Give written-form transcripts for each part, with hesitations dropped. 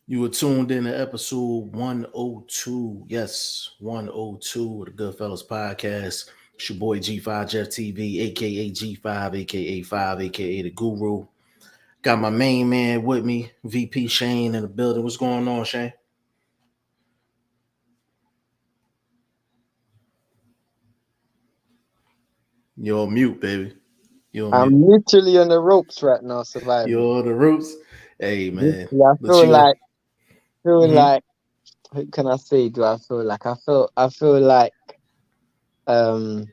You were tuned in to episode 102. Yes, 102 of the Goodfellas podcast. It's your boy G5 Jeff TV, aka G5, aka 5, aka the Guru. Got my main man with me, VP Shane, in the building. What's going on, Shane? You're on mute, baby. You're on mute. I'm literally on the ropes right now, surviving. You're on the roots. Hey, man. Literally, I But feel you, like, feel mhm. like, what can I say? Do I feel like I feel like um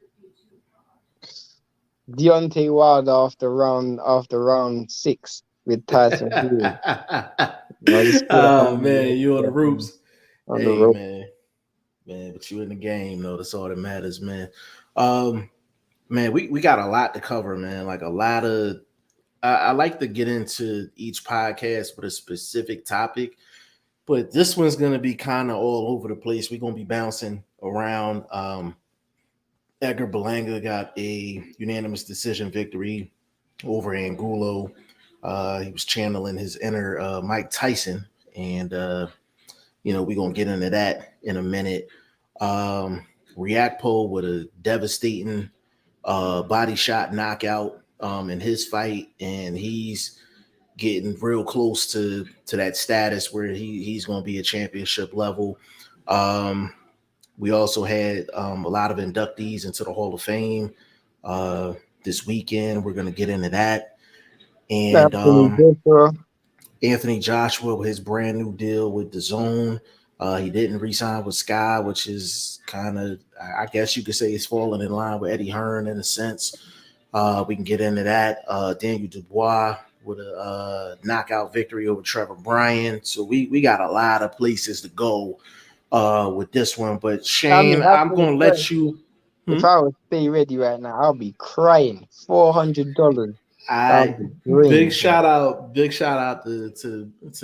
Deontay Wilder after round 6 with Tyson Fury. I just feel like Oh, man. I'm You on the ropes. on the Hey, rope. man. But you in the game, though. That's all that matters, man. Um, Man, we got a lot to cover, man. Like a lot of I like to get into each podcast with a specific topic, but this one's gonna be kind of all over the place. We're gonna be bouncing around. Edgar Berlanga got a unanimous decision victory over Angulo. He was channeling his inner Mike Tyson, and we're gonna get into that in a minute. Reactpo with a devastating body shot knockout in his fight, and he's getting real close to that status where he's going to be a championship level. Um, we also had a lot of inductees into the Hall of Fame uh, this weekend. We're going to get into that, and Absolutely good, bro. Anthony Joshua with his brand new deal with the Zone. He didn't re-sign with Sky, which is kind of, I guess you could say, it's falling in line with Eddie Hearn in a sense. We can get into that. Daniel Dubois with a knockout victory over Trevor Bryan. So we got a lot of places to go with this one. But I Shane, mean, that's I'm what gonna it's let like. you. If Hmm? I was stay ready right now, I'll be crying. $400. I'll I be drained, bro. big shout out to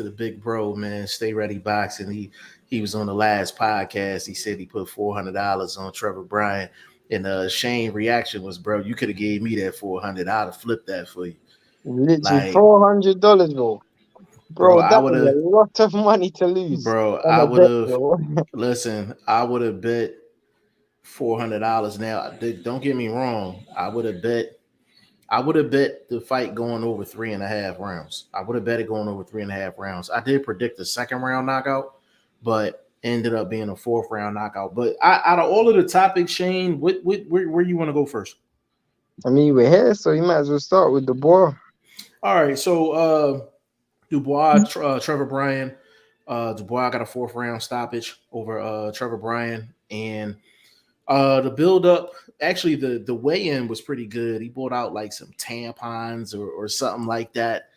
the big bro, man. Stay ready boxing. He was on the last podcast. He said he put $400 on Trevor Bryan. And Shane reaction was, bro, you could have gave me that 400. I'd have flipped that for you. Literally Like, $400, bro. bro, Bro, that is a lot of money to lose on I a would bet, have bro. listen, I would have bet $400. Now, don't get me wrong. I would have bet the fight going over 3.5 rounds. I would have bet it going over 3.5 rounds. I did predict the second round knockout, but ended up being a fourth round knockout. But out of all of the topics, Shane, where you want to go first? I mean, we're here, so you might as well start with the boy. All right, so Dubois, Trevor Bryan. Dubois got a fourth round stoppage over Trevor Bryan, and the build up, actually, the weigh in was pretty good. He brought out like some tampons or something like that.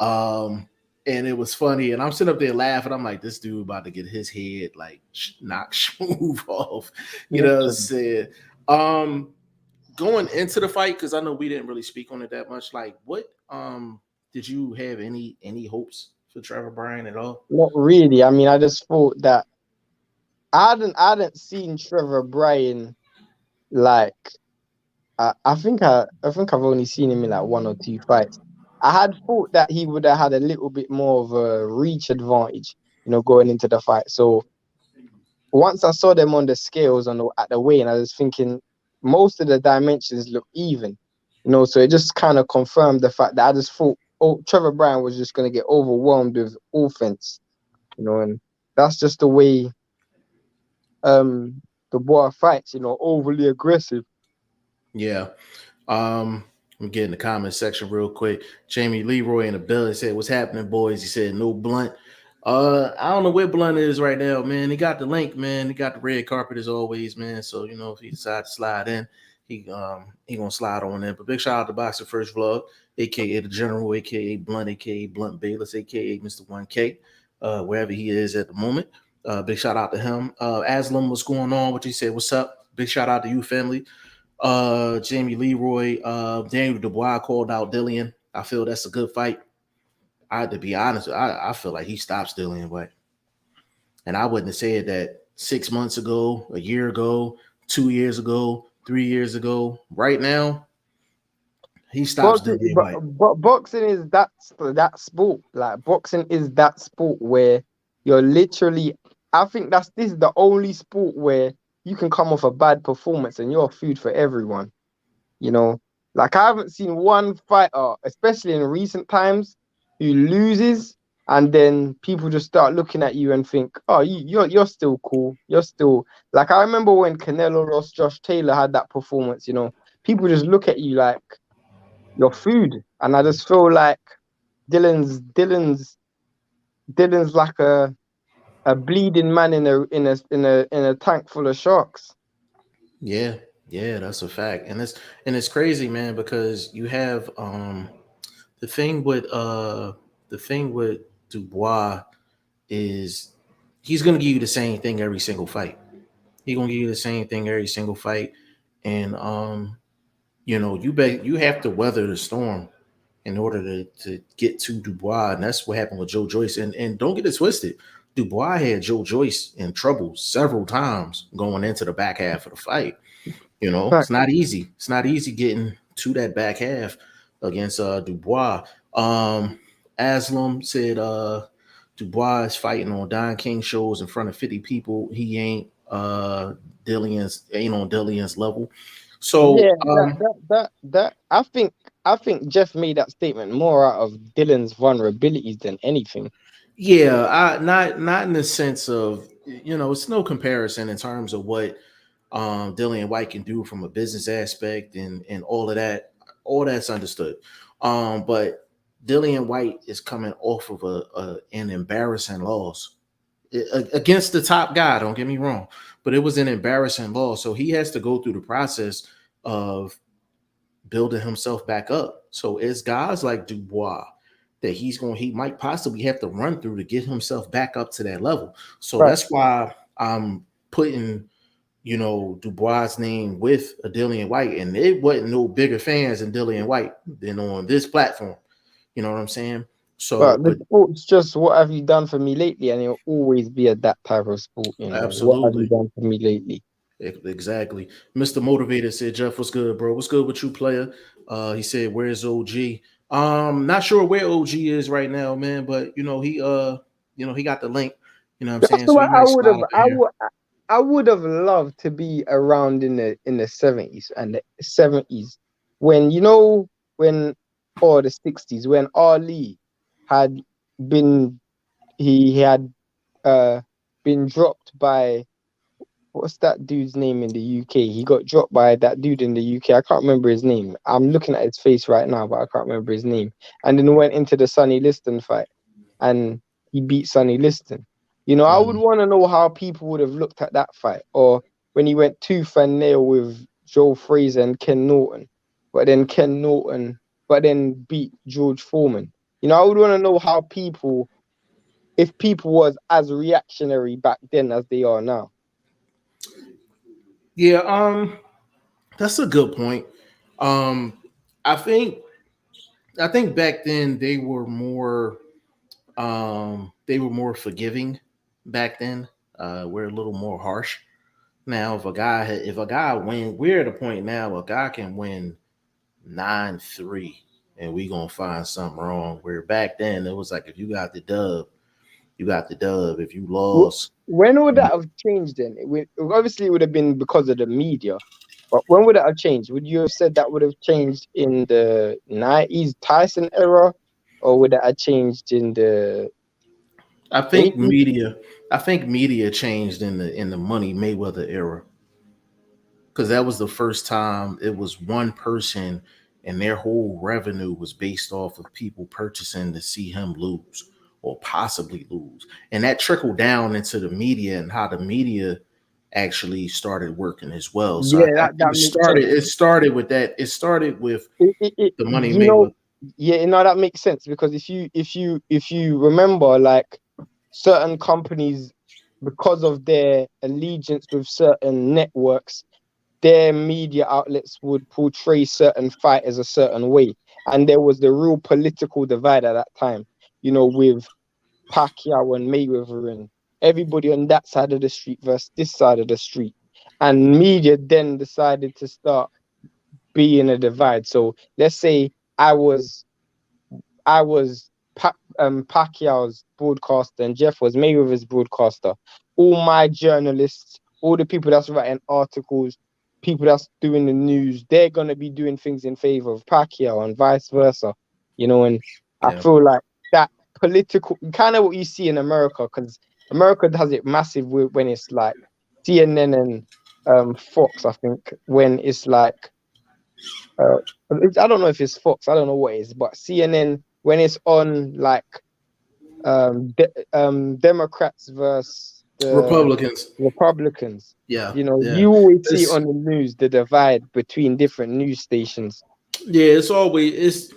And it was funny. And I'm sitting up there laughing. I'm like, this dude about to get his head like knocked smooth off. You know what I'm Literally. saying? Um, Going into the fight, because I know we didn't really speak on it that much. Like, what did you have any hopes for Trevor Bryan at all? Not really. I mean, I just thought that I hadn't seen Trevor Bryan like I think I've only seen him in like one or two fights. I had thought that he would have had a little bit more of a reach advantage, going into the fight. So once I saw them on the scales at the weigh, and I was thinking most of the dimensions look even, so it just kind of confirmed the fact that I just thought, oh, Trevor Bryan was just going to get overwhelmed with offense, and that's just the way um the boy fights, overly aggressive. Yeah. Let me get in the comment section real quick. Jamie Leroy in the building said, "What's happening, boys?" He said, "No Blunt." I don't know where Blunt is right now, man. He got the link, man. He got the red carpet as always, man. So if he decides to slide in, he gonna slide on in. But big shout out to Boxer First Vlog, aka the General, aka Blunt, aka Blunt Bayless, aka Mr. 1K, wherever he is at the moment. Big shout out to him. Aslam, what's going on? What you said? What's up? Big shout out to you, family. Jamie Leroy, Daniel Dubois called out Dillian. I feel that's a good fight. To be honest, I feel like he stops Dillian, but and I wouldn't have said that 6 months ago, a year ago, 2 years ago, 3 years ago. Right now, he stops Boxing, Dillian White. but boxing is that sport. Like boxing is that sport where you're literally. I think this is the only sport where you can come off a bad performance and you're food for everyone. You know, like I haven't seen one fighter, especially in recent times, who loses and then people just start looking at you and think, "Oh, you're still cool. You're still like." I remember when Canelo lost, Josh Taylor had that performance. You know, people just look at you like you're food, and I just feel like Dylan's Dylan's Dylan's like a bleeding man in a tank full of sharks. Yeah, yeah, that's a fact. And it's crazy, man, because you have the thing with Dubois is he's gonna give you the same thing every single fight. He's gonna give you the same thing every single fight. And you have to weather the storm in order to get to Dubois. And that's what happened with Joe Joyce. And don't get it twisted. Dubois had Joe Joyce in trouble several times going into the back half of the fight. It's Fact. not easy. It's not easy getting to that back half against Dubois. Aslam said Dubois is fighting on Don King shows in front of 50 people. He ain't on Dillion's level. So Yeah, that I think Jeff made that statement more out of Dylan's vulnerabilities than anything. yeah, not in the sense of it's no comparison in terms of what Dillian White can do from a business aspect and all of that. All that's understood. But Dillian White is coming off of an embarrassing loss against the top guy. Don't get me wrong, but it was an embarrassing loss, so he has to go through the process of building himself back up. So it's guys like Dubois that he might possibly have to run through to get himself back up to that level. So Right. that's why I'm putting Dubois' name with a Dillian White, and it wasn't no bigger fans than Dillian White than on this platform. You know what I'm saying? So, But the but sport's just what have you done for me lately, and it'll always be that type of sport. You know, what have you absolutely, done for me lately? exactly. Mr. Motivator said, "Jeff, what's good, bro? What's good with you, player?" He said, "Where's OG?" Not sure where OG is right now, man, but he got the link. You know what I'm That's saying? So he what I might would slide have. up in here. I would have loved to be around in the 70s and the 70s when when or the 60s when Ali had been he had uh been dropped by what's that dude's name in the UK? He got dropped by that dude in the UK. I can't remember his name. I'm looking at his face right now, but I can't remember his name. And then went into the Sonny Liston fight and he beat Sonny Liston. I would Mhm. want to know how people would have looked at that fight, or when he went tooth and nail with Joe Frazier and Ken Norton, but then beat George Foreman. I would want to know how if people was as reactionary back then as they are now. Yeah, that's a good point. Um, I think back then they were more forgiving back then. We're a little more harsh now. If a guy win, we're at a point now a guy can win 9-3, and we gonna find something wrong. Where back then it was like if you got the dub, you got the dub. If you Wh- lost, When would you know, that have changed then? Obviously, it would have been because of the media. But when would that have changed? Would you have said that would have changed in the 90s Tyson era? Or would that have changed in the I think 80s? media. I think media changed in the Money Mayweather era because that was the first time it was one person and their whole revenue was based off of people purchasing to see him lose or possibly lose. And that trickled down into the media and how the media actually started working as well. So I Yeah, think that makes sense. it started with that. It started with the Money You know, Mayweather. yeah, that makes sense because if you remember, like certain companies, because of their allegiance with certain networks, their media outlets would portray certain fighters a certain way. And there was the real political divide at that time, with Pacquiao and Mayweather and everybody on that side of the street versus this side of the street. And media then decided to start being a divide. So let's say I was Pacquiao's broadcaster and Jeff was Mayweather's broadcaster. All my journalists, all the people that's writing articles, people that's doing the news, they're gonna be doing things in favor of Pacquiao and vice versa. And I Yeah. feel like that political, kind of what you see in America, because America does it massive when it's like CNN and Fox. I think when it's like uh, I don't know if it's Fox. I don't know what it is, but CNN when it's on like Democrats versus the Republicans. Republicans. Yeah. Yeah. You always see It's on the news the divide between different news stations. yeah, it's always it's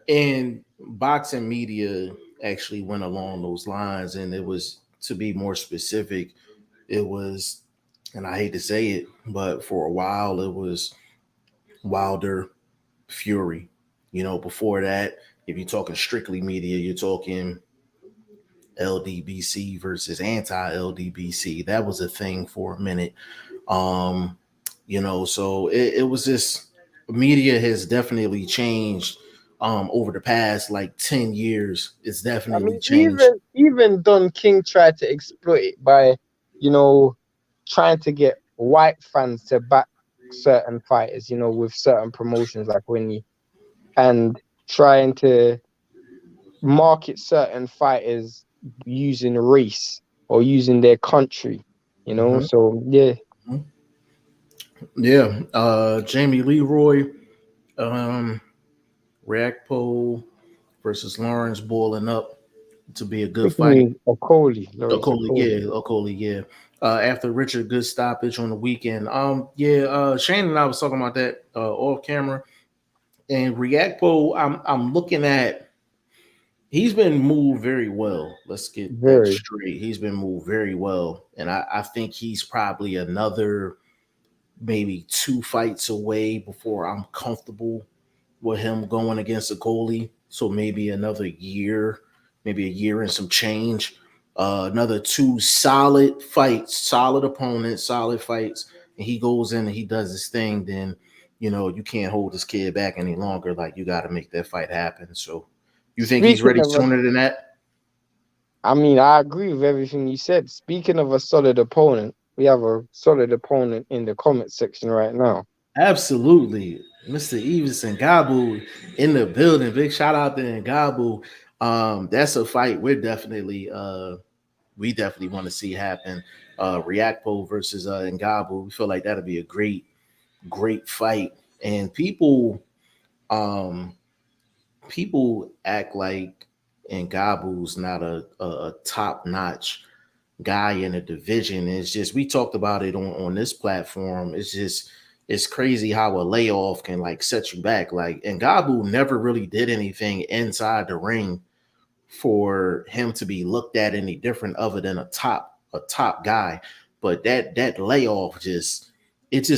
and boxing media actually went along those lines, and it was, to be more specific, it was, and I hate to say it, but for a while it was Wilder Fury. Before that, if you're talking strictly media, you're talking LDBC versus anti-LDBC. That was a thing for a minute. Um, so it was just, media has definitely changed over the past like 10 years. It's I definitely mean, changed. even Don King tried to exploit it by, you know, trying to get white fans to back certain fighters, with certain promotions like Winnie, and trying to market certain fighters using race or using their country. Hmm. So yeah, Yeah. Jamie Leroy, um, Reacpo versus Lawrence boiling up to be a good picking fight. me Okoli, Lawrence Okoli, Okoli. yeah, Okoli, yeah. After Richard good stoppage on the weekend. Yeah, Shane and I was talking about that off camera. And Reacpo, I'm looking at, he's been moved very well. Let's get that Very. straight. He's been moved very well. And I think he's probably another maybe 2 fights away before I'm comfortable with him going against a goalie. So maybe a year and some change. Another 2 solid fights, solid opponents, solid fights, and he goes in and he does his thing. Then, you can't hold this kid back any longer. Like, you got to make that fight happen. So, you think he's Speaking ready of sooner than that? I mean, I agree with everything you said. Speaking of a solid opponent, we have a solid opponent in the comment section right now. Absolutely. Mr. Evenson Gabu in the building. Big shout out to Gabu. That's a fight we definitely want to see happen. Reacpo versus Ngabu. We feel like that'll be a great, great fight. And um, people act like Ngabu's not a top notch guy in a division. It's just, we talked about it on this platform. It's crazy how a layoff can like set you back. Like, Ngabu never really did anything inside the ring for him to be looked at any different other than a top guy. But that layoff just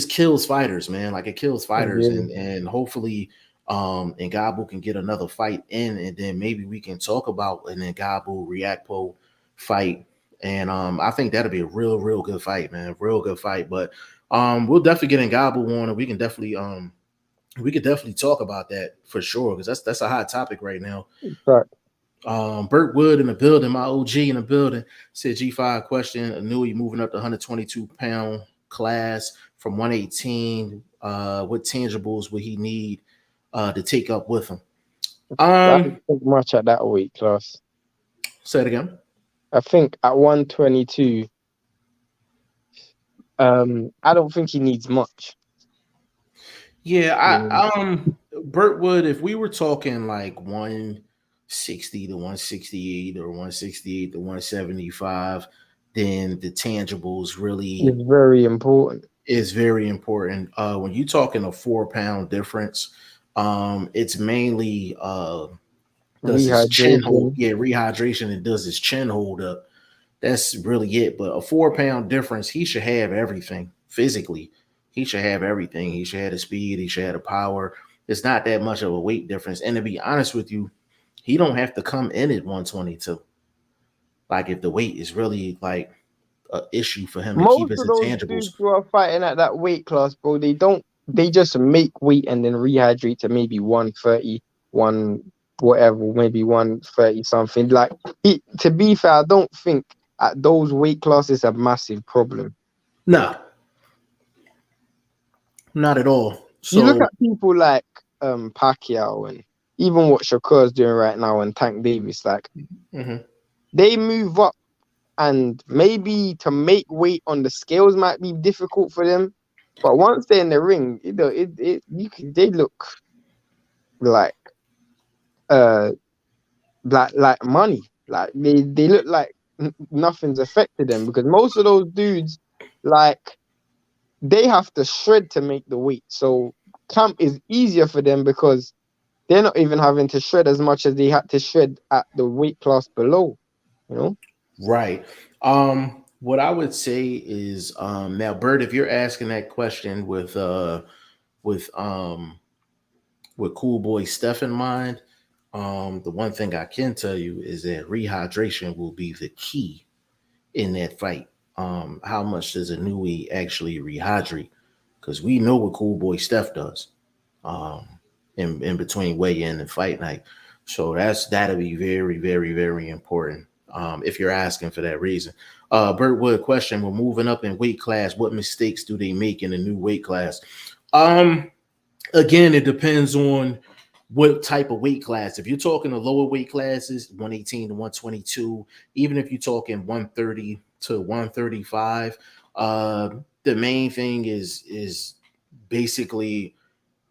kills fighters, man. Like, it kills fighters, Yeah. and hopefully Ngabu can get another fight in, and then maybe we can talk about an Ngabu Reacpo fight. And I think that'll be a real good fight, man. Real good fight. But we'll definitely get Ngabu on, and we could definitely talk about that for sure, because that's a hot topic right now. But Burt Wood in the building, my OG in the building, said G5 question. Anui moving up to 122-pound class from 118. What tangibles would he need to take up with him? I don't think much at that weight class. Say it again. I think at 122, I don't think he needs much. Yeah, Mm. Burt Wood, if we were talking like 160 to 168 or 168 to 175, then the tangibles really It's very important. is very important. When you're talking a 4 pound difference, it's mainly does his chin hold, Rehydration. yeah, rehydration, and does his chin hold up. That's really it. But a 4 pound difference, he should have everything physically. He should have everything. He should have the speed. He should have the power. It's not that much of a weight difference. And to be honest with you, he don't have to come in at 122. Like, if the weight is really like an issue for him to keep Most his of those intangibles. dudes who are fighting at that weight class, bro, they just make weight and then rehydrate to maybe 130, whatever, maybe 130 something. Like, to be fair, I don't think at those weight classes a massive problem. No, not at all. You look So at people like Pacquiao and even what Shakur's doing right now and Tank Davis, like mhm. they move up and maybe to make weight on the scales might be difficult for them. But once they're in the ring, they look like uh like money. Like they look like nothing's affected them because most of those dudes, like, they have to shred to make the weight. So camp is easier for them because they're not even having to shred as much as they had to shred at the weight class below, you know? right. What I would say is now, Bert, if you're asking that question with with Cool Boy Steph in mind, the one thing I can tell you is that rehydration will be the key in that fight. How much does a Nui actually rehydrate? Because we know what Cool Boy Steph does um, in between weigh in and fight night. So that'll be very, very, very important if you're asking for that reason. Bert Wood question: we're moving up in weight class. What mistakes do they make in the new weight class? Um, Again, it depends on what type of weight class. If you're talking the lower weight classes, 118 to 122, even if you're talking 130 to 135, the main thing is basically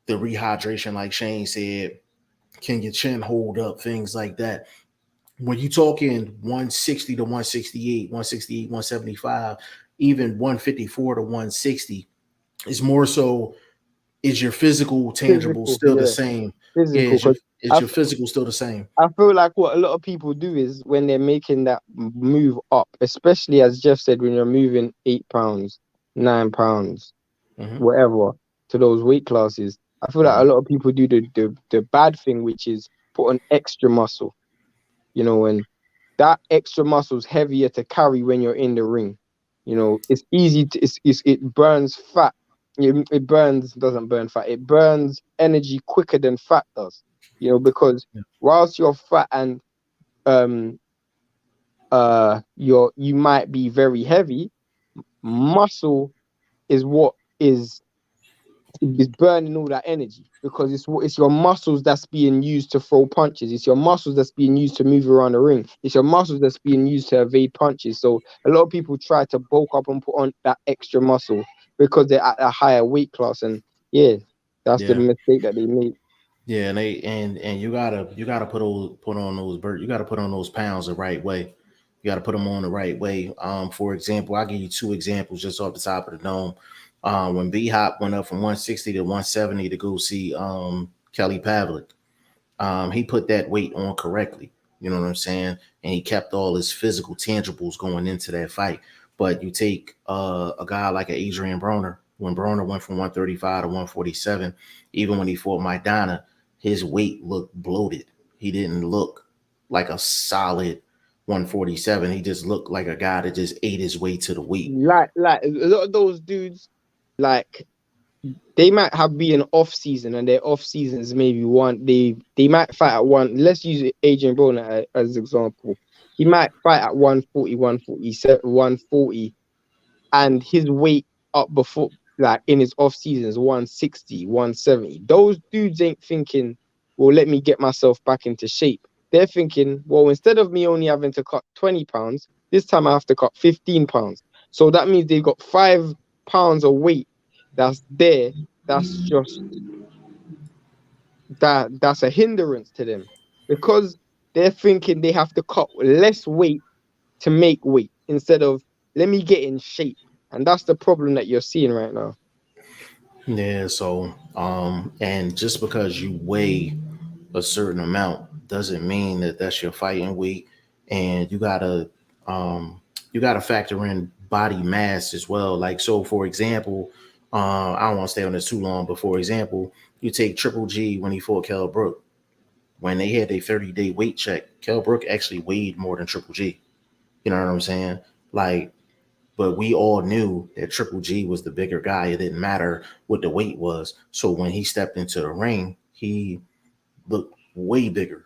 the rehydration, like Shane said. Can your chin hold up? Things like that. When you're talking 160 to 168, 168, 175, even 154 to 160, it's more so, is your physical tangible Physical, still the yeah, same? Yeah, physical. Because is your physical still the same? I feel like what a lot of people do is when they're making that move up, especially as Jeff said, when you're moving 8 pounds, 9 pounds, Hmm. whatever, to those weight classes, I feel like a Hmm. lot of people do the bad thing, which is put on extra muscle, and that extra muscle is heavier to carry when you're in the ring. It's easy to, it burns fat. It doesn't burn fat. It burns energy quicker than fat does. Because whilst you're fat and um you might be very heavy, muscle is what is burning all that energy because it's your muscles that's being used to throw punches. It's your muscles that's being used to move around the ring. It's your muscles that's being used to evade punches. So a lot of people try to bulk up and put on that extra muscle because they're at a higher weight class, and yeah, that's the Yeah. mistake that they make. Yeah, and you gotta put on those Bert. You gotta put on those pounds the right way. You gotta put them on the right way. For example, I'll give you two examples just off the top of the dome. When B Hop went up from 160 to 170 to go see Kelly Pavlik, he put that weight on correctly. You know what I'm saying? And he kept all his physical tangibles going into that fight. But you take a guy like Adrian Broner. When Broner went from 135 to 147, even when he fought Maidana, his weight looked bloated. He didn't look like a solid 147. He just looked like a guy that just ate his way to the weight. Like a lot of those dudes, like they might have been off season, and their off seasons maybe they might fight at one. Let's use Adrian Broner as an example. He might fight at 140, 147, 140, and his weight up before, like in his off seasons, 160, 170. Those dudes ain't thinking, well, let me get myself back into shape. They're thinking, well, instead of me only having to cut 20 pounds, this time I have to cut 15 pounds. So that means they've got 5 pounds of weight that's there. That's just that's a hindrance to them because they're thinking they have to cut less weight to make weight instead of let me get in shape. And that's the problem that you're seeing right now. Yeah, so and just because you weigh a certain amount doesn't mean that that's your fighting weight, and um you gotta factor in body mass as well. Like, so for example, I don't want to stay on this too long, but for example, you take Triple G when he fought Kell Brook. When they had a 30-day weight check, Kell Brook actually weighed more than Triple G. You know what I'm saying? Like, but we all knew that Triple G was the bigger guy. It didn't matter what the weight was. So when he stepped into the ring, he looked way bigger.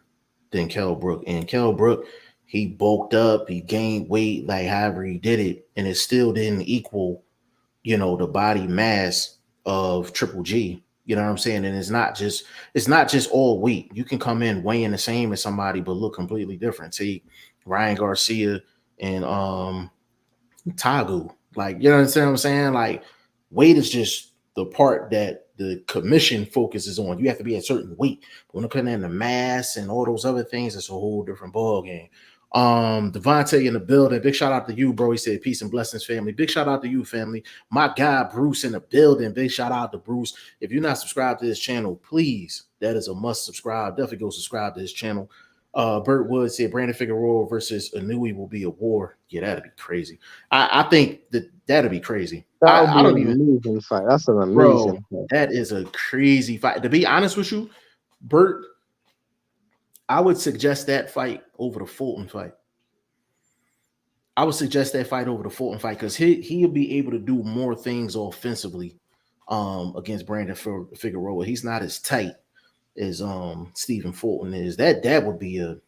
than Kell Brook. And Kell Brook, he bulked up, he gained weight, like however he did it, and it still didn't equal, the body mass of Triple G. You know what I'm saying? And it's not just all weight. You can come in weighing the same as somebody, but look completely different. See, Ryan Garcia and Tagu. Like, you know what I'm saying? Like, weight is just the part that the commission focuses on. You have to be a certain weight. But when they're putting in the mass and all those other things, it's a whole different ball game. Devontae in the building. Big shout out to you, bro. He said, peace and blessings, family. Big shout out to you, family. My guy, Bruce, in the building. Big shout out to Bruce. If you're not subscribed to this channel, please, that is a must subscribe. Definitely go subscribe to this channel. Burt Wood said Brandon Figueroa versus Inui will be a war. Yeah, that'd be crazy. I think that'd be crazy. That'll I be don't an even, amazing fight. That's an bro. amazing fight. That is a crazy fight. To be honest with you, Burt, I would suggest that fight over the Fulton fight. I would suggest that fight over the Fulton fight because he'll be able to do more things offensively against Brandon Figueroa. He's not as tight as Stephen Fulton is. That would have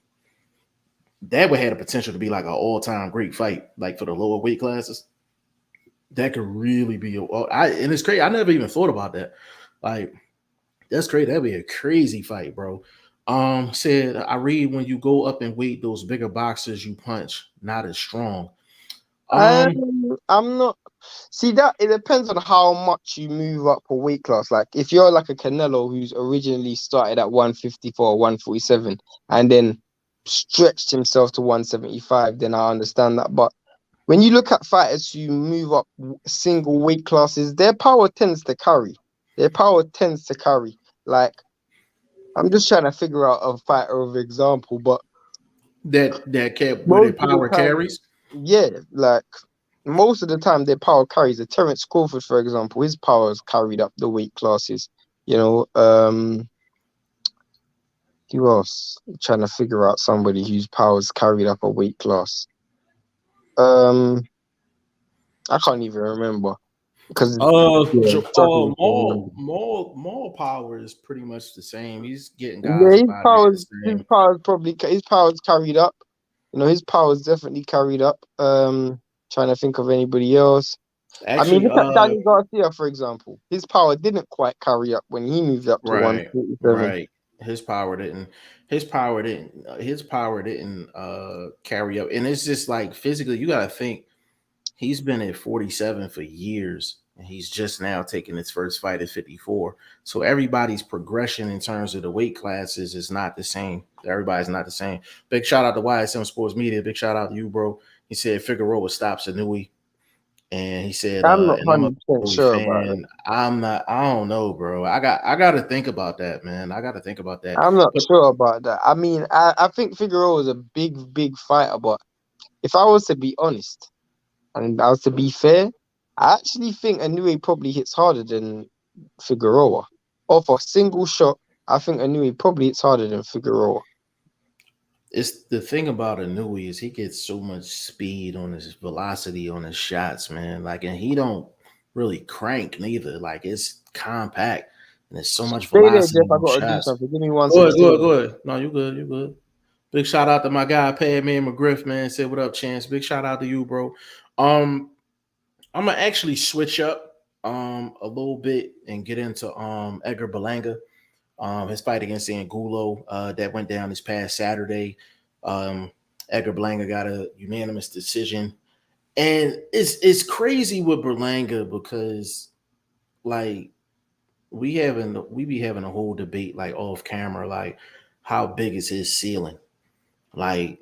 the potential to be like an all-time great fight, like for the lower weight classes. That could really be and it's crazy. I never even thought about that. Like, that's crazy. That'd be a crazy fight, bro. Said I read when you go up in weight, those bigger boxers you punch not as strong. I'm not. See that it depends on how much you move up a weight class. Like if you're like a Canelo who's originally started at 154, 147, and then stretched himself to 175, then I understand that. But when you look at fighters who move up single weight classes, their power tends to carry. Like I'm just trying to figure out a fighter of example, but that kept where their most of the power time, carries. yeah, like most of the time their power carries. A Terence Crawford, for example, his power is carried up the weight classes. Who else? I'm trying to figure out somebody whose power is carried up a weight class. I can't even remember because Maul power is pretty much the same. He's getting guys his about the same. his power is carried up. His power is definitely carried up. Trying to think of anybody else. Actually, look at Danny Garcia, for example. His power didn't quite carry up when he moved up to 147. Right. His power didn't carry up. And it's just like physically, you gotta think he's been at 47 for years, and he's just now taking his first fight at 54. So everybody's progression in terms of the weight classes is not the same. Everybody's not the same. Big shout out to YSM Sports Media. Big shout out to you, bro. He said Figueroa stops Inui. And he said, I'm not and I'm a 100% sure about it. I don't know, bro. I got to think about that, man. I got to think about that. I'm not sure about that. I think Figueroa is a big fighter, but if I was to be honest and I was to be fair, I actually think Inui probably hits harder than Figueroa. Off a single shot, I think Inui probably hits harder than Figueroa. It's the thing about Inui is he gets so much speed on his velocity on his shots, man. Like, and he don't really crank neither. Like, it's compact and there's so much Stay there, velocity Jeff. I on gotta do shots. something. Give me 1 Go second. ahead. No, you good. You good. Big shout out to my guy, Padman McGriff, man. Said, what up, Chance? Big shout out to you, bro. I'm gonna actually switch up a little bit and get into Edgar Berlanga. His fight against Angulo that went down this past Saturday. Edgar Berlanga got a unanimous decision. And it's crazy with Berlanga because like we be having a whole debate like off camera, like how big is his ceiling? Like,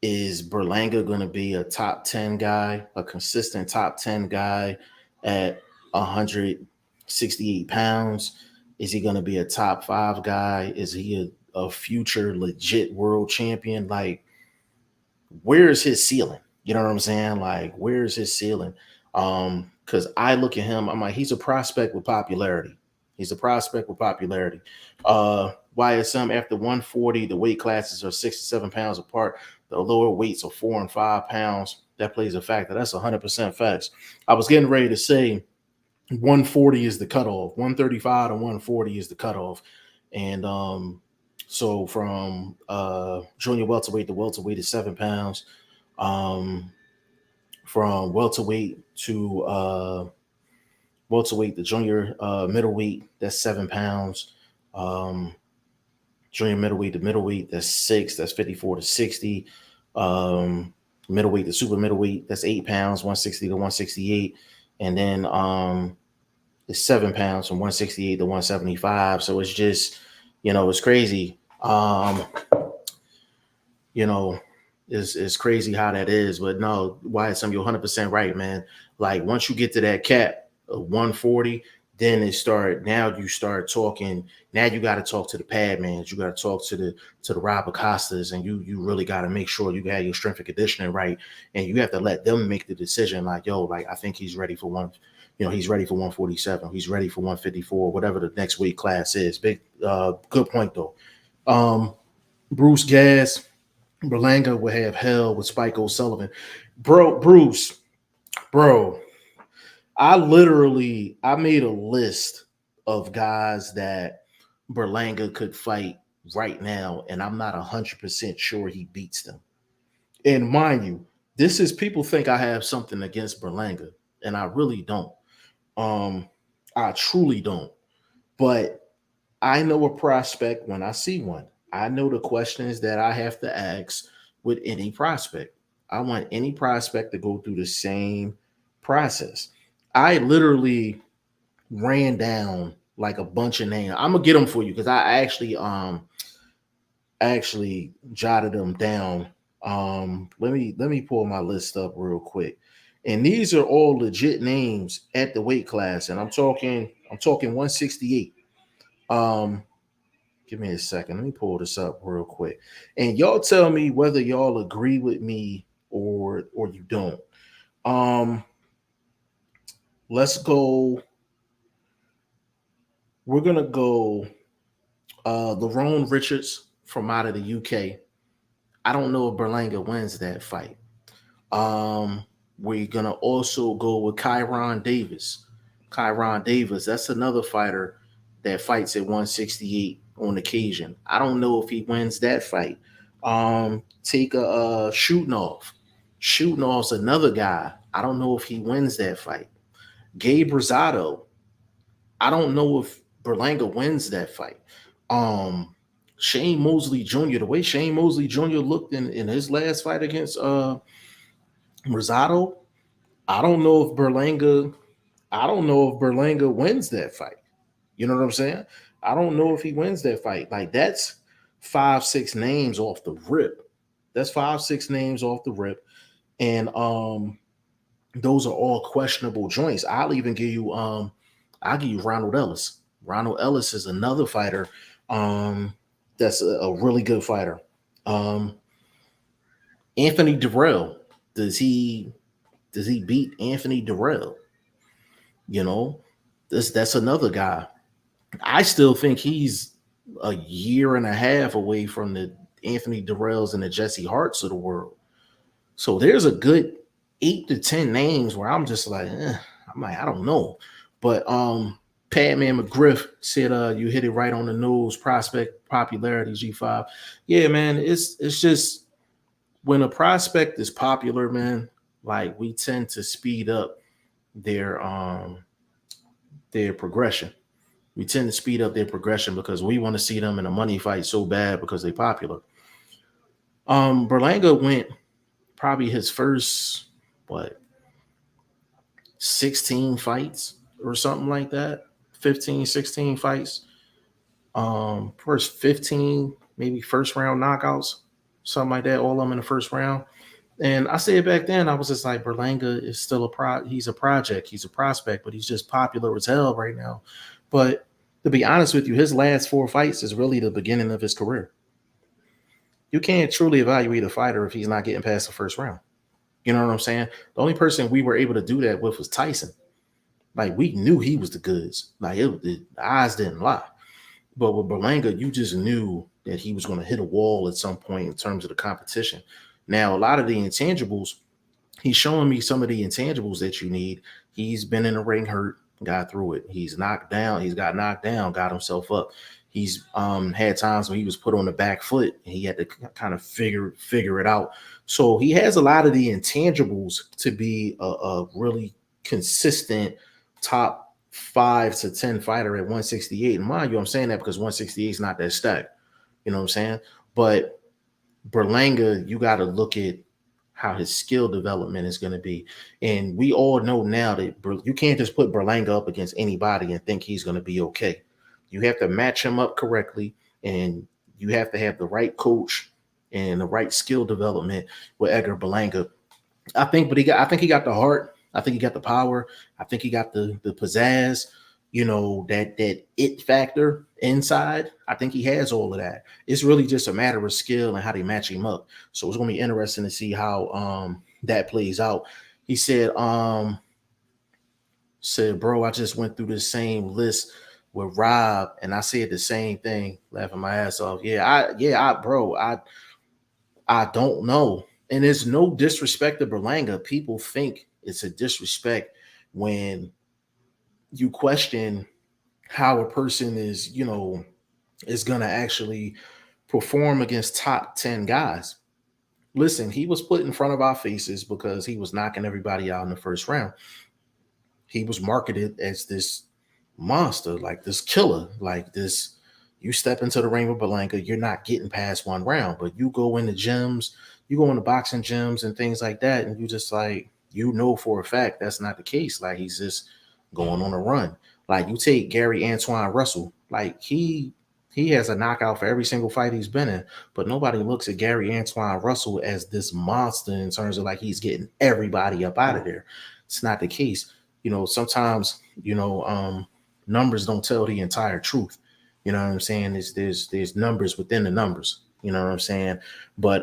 is Berlanga going to be a top 10 guy, a consistent top 10 guy at 168 pounds? Is he going to be a top 5 guy? Is he a future legit world champion? Like, where is his ceiling? You know what I'm saying? Like, where is his ceiling? Because I look at him, I'm like, he's a prospect with popularity. YSM after 140, the weight classes are 6 to 7 pounds apart. The lower weights are 4 and 5 pounds. That plays a factor. That's 100% facts. I was getting ready to say 140 is the cutoff. 135 to 140 is the cutoff. And So from junior welterweight to welterweight is 7 pounds. Um, from welterweight to junior middleweight, that's 7 pounds. Um, junior middleweight to middleweight, that's six. That's 54 to 60. Um, middleweight to super middleweight, that's 8 pounds, 160 to 168. And then it's 7 pounds from 168 to 175. So it's just, it's crazy. You know, it's crazy how that is. But no, Wyatt, you're 100% right, man. Like once you get to that cap of 140, then you start talking. Now you got to talk to the Padmans. You got to talk to the Rob Acostas, and you really got to make sure you got your strength and conditioning right. And you have to let them make the decision. Like, yo, like I think he's ready for one. He's ready for 147. He's ready for 154, whatever the next weight class is. Good point though. Bruce Gas. Berlanga would have hell with Spike O'Sullivan. Bruce, bro, I made a list of guys that Berlanga could fight right now, and I'm not 100% sure he beats them. And mind you, this is people think I have something against Berlanga, and I really don't. Um, I truly don't. But I know a prospect when I see one. I know the questions that I have to ask with any prospect. I want any prospect to go through the same process. I literally ran down like a bunch of names. I'm gonna get them for you because I actually jotted them down. Let me pull my list up real quick. And these are all legit names at the weight class, and I'm talking 168. Um, Give me a second. Let me pull this up real quick. And y'all tell me whether y'all agree with me or you don't. Um, let's go. We're gonna go Lerone Richards from out of the UK. I don't know if Berlanga wins that fight. Um, we're gonna also go with Kyron Davis. Kyron Davis, that's another fighter that fights at 168 on occasion. I don't know if he wins that fight. Take a shooting off. Shooting off's another guy. I don't know if he wins that fight. Gabe Rosado. I don't know if Berlanga wins that fight. Um, Shane Mosley Jr. The way Shane Mosley Jr. looked in his last fight against Rosado, I don't know if Berlanga. I don't know if Berlanga wins that fight. You know what I'm saying? I don't know if he wins that fight. Like that's 5, 6 names off the rip. That's 5, 6 names off the rip, and those are all questionable joints. I'll give you Ronald Ellis. Ronald Ellis is another fighter. That's a really good fighter. Um, Anthony Durrell. Does he beat Anthony Durrell? You know, that's another guy. I still think he's a year and a half away from the Anthony Durrells and the Jesse Harts of the world. So there's a good 8 to 10 names where I'm just like, I don't know. But Padman McGriff said you hit it right on the nose, prospect popularity, G5. Yeah, man, it's just when a prospect is popular, man, like we tend to speed up their progression. We tend to speed up their progression because we want to see them in a money fight so bad because they're popular. Berlanga went probably his first what 16 fights or something like that. 15, 16 fights. First 15, maybe first round knockouts, something like that. All of them in the first round. And I said back then, I was just like, Berlanga is still he's a project, he's a prospect, but he's just popular as hell right now. But to be honest with you, his last 4 fights is really the beginning of his career. You can't truly evaluate a fighter if he's not getting past the first round. You know what I'm saying? The only person we were able to do that with was Tyson. Like we knew he was the goods. Like the eyes didn't lie. But with Berlanga, you just knew that he was going to hit a wall at some point in terms of the competition. Now, a lot of the intangibles, he's showing me some of the intangibles that you need. He's been in the ring hurt, got through it. He's knocked down. He's got knocked down, got himself up. He's had times when he was put on the back foot and he had to kind of figure it out. So he has a lot of the intangibles to be a really consistent top 5 to 10 fighter at 168. And mind you, I'm saying that because 168 is not that stacked. You know what I'm saying? But Berlanga, you got to look at how his skill development is going to be. And we all know now that you can't just put Berlanga up against anybody and think he's going to be okay. You have to match him up correctly, and you have to have the right coach and the right skill development with Edgar Berlanga. I think he got the heart. I think he got the power. I think he got the pizzazz. You know, that it factor inside. I think he has all of that. It's really just a matter of skill and how they match him up. So it's gonna be interesting to see how that plays out. He said, bro, I just went through the same list with Rob, and I said the same thing, laughing my ass off. Bro, I don't know. And it's no disrespect to Berlanga. People think it's a disrespect when you question how a person is, is going to actually perform against top 10 guys. Listen, he was put in front of our faces because he was knocking everybody out in the first round. He was marketed as this monster, like this killer, like this. You step into the ring with Berlanga, you're not getting past one round, but you go into gyms, you go into boxing gyms and things like that, and you just like, for a fact that's not the case. Like he's just going on a run. Like you take Gary Antoine Russell, like he has a knockout for every single fight he's been in, but nobody looks at Gary Antoine Russell as this monster in terms of like he's getting everybody up out of there. It's not the case. Sometimes, numbers don't tell the entire truth. You know what I'm saying? There's numbers within the numbers. You know what I'm saying? But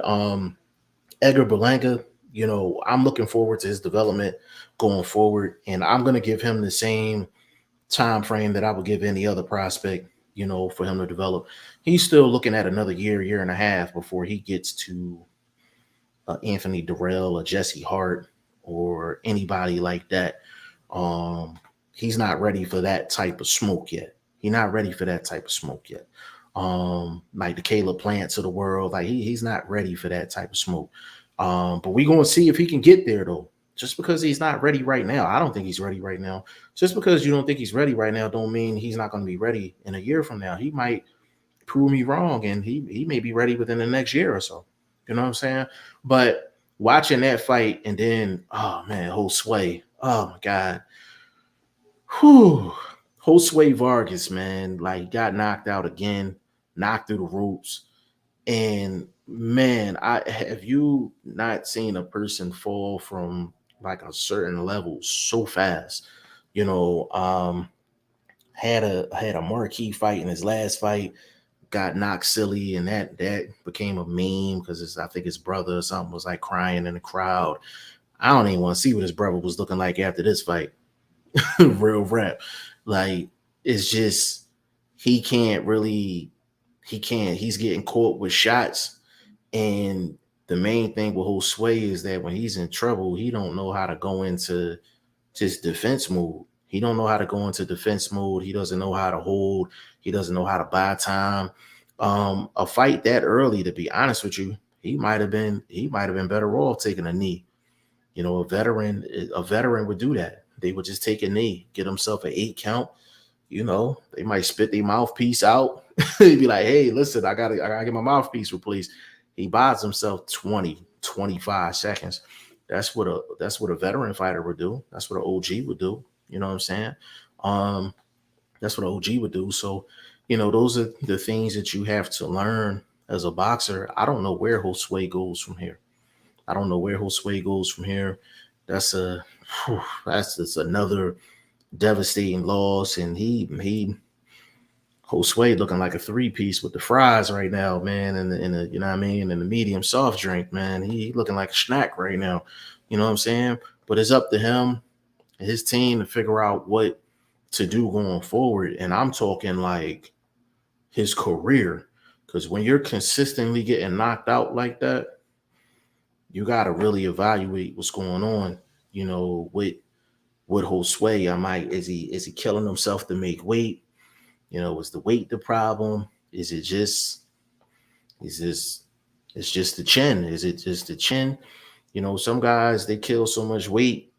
Edgar Berlanga, I'm looking forward to his development going forward, and I'm gonna give him the same time frame that I would give any other prospect, for him to develop. He's still looking at another year and a half before he gets to Anthony Durrell or Jesse Hart or anybody like that. He's not ready for that type of smoke yet. He's not ready for that type of smoke yet. Like the Caleb Plants of the world, like he's not ready for that type of smoke. But we're going to see if he can get there though. Just because he's not ready right now, I don't think he's ready right now. Just because you don't think he's ready right now, don't mean he's not going to be ready in a year from now. He might prove me wrong, and he may be ready within the next year or so. You know what I'm saying? But watching that fight, and then Josue, oh my god, Josue Vargas, man, like got knocked out again, knocked through the ropes. And man, I have you not seen a person fall from like a certain level so fast? Had a marquee fight in his last fight, got knocked silly, and that became a meme because I think his brother or something was like crying in the crowd. I don't even want to see what his brother was looking like after this fight. Real rap. Like it's just he can't really he's getting caught with shots. And the main thing with Josue is that when he's in trouble, he don't know how to go into just defense mode. He don't know how to go into defense mode. He doesn't know how to hold. He doesn't know how to buy time. A fight that early, to be honest with you, he might have been better off taking a knee. A veteran would do that. They would just take a knee, get himself an 8 count. They might spit their mouthpiece out. He'd be like, hey, listen, I gotta get my mouthpiece replaced. He buys himself 20, 25 seconds. That's what a veteran fighter would do. That's what an OG would do. You know what I'm saying? That's what an OG would do. So, those are the things that you have to learn as a boxer. I don't know where Josue goes from here. That's just another devastating loss. And Josue looking like a 3-piece with the fries right now, man. And the you know what I mean, and the medium soft drink, man. He looking like a snack right now. You know what I'm saying? But it's up to him and his team to figure out what to do going forward. And I'm talking like his career. Because when you're consistently getting knocked out like that, you got to really evaluate what's going on, with Josue. Is he killing himself to make weight? You know, is the weight the problem? Is it just is this it's just the chin? Is it just the chin? You know, some guys they kill so much weight,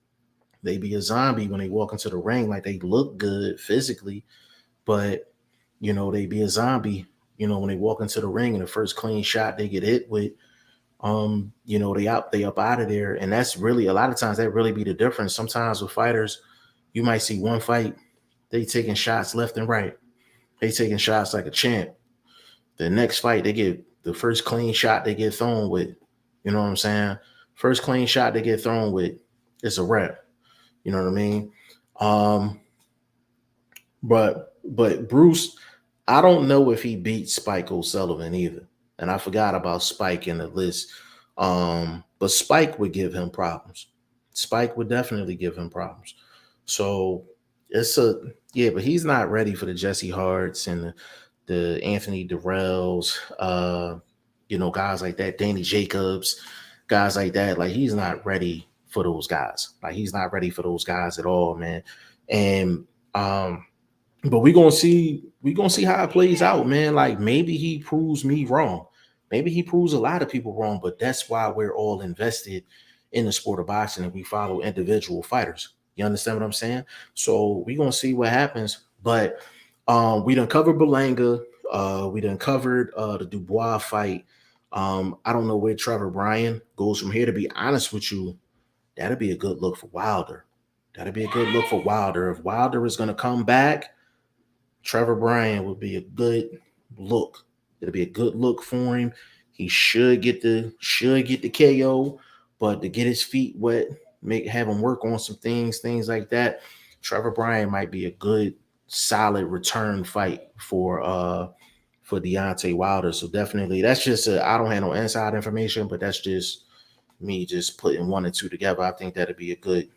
they be a zombie when they walk into the ring. Like they look good physically, but you know, they be a zombie, you know, when they walk into the ring and the first clean shot they get hit with, you know, they up out of there. And that's really a lot of times that really be the difference. Sometimes with fighters, you might see one fight, they taking shots left and right. They taking shots like a champ. The next fight, they get the first clean shot they get thrown with. You know what I'm saying? First clean shot they get thrown with, it's a wrap. You know what I mean? Um, but Bruce, I don't know if he beat Spike O'Sullivan either. And I forgot about Spike in the list. But Spike would give him problems. Spike would definitely give him problems. So it's a yeah, but he's not ready for the Jesse Harts and the Anthony Durrells, you know, guys like that, Danny Jacobs, guys like that. Like he's not ready for those guys. Like he's not ready for those guys at all, man. And um, but we gonna see how it plays out, man. Like maybe he proves me wrong. Maybe he proves a lot of people wrong, but that's why we're all invested in the sport of boxing and we follow individual fighters. You understand what I'm saying? So we gonna see what happens. But we done covered Berlanga. We done covered the Dubois fight. I don't know where Trevor Bryan goes from here. To be honest with you, that'd be a good look for Wilder. That'd be a good look for Wilder. If Wilder is gonna come back, Trevor Bryan would be a good look. It'll be a good look for him. He should get the KO, but to get his feet wet, have him work on some things like that. Trevor Bryan might be a good, solid return fight for Deontay Wilder. So definitely, that's just I don't have no inside information, but that's just me just putting one and two together. I think that'll be a good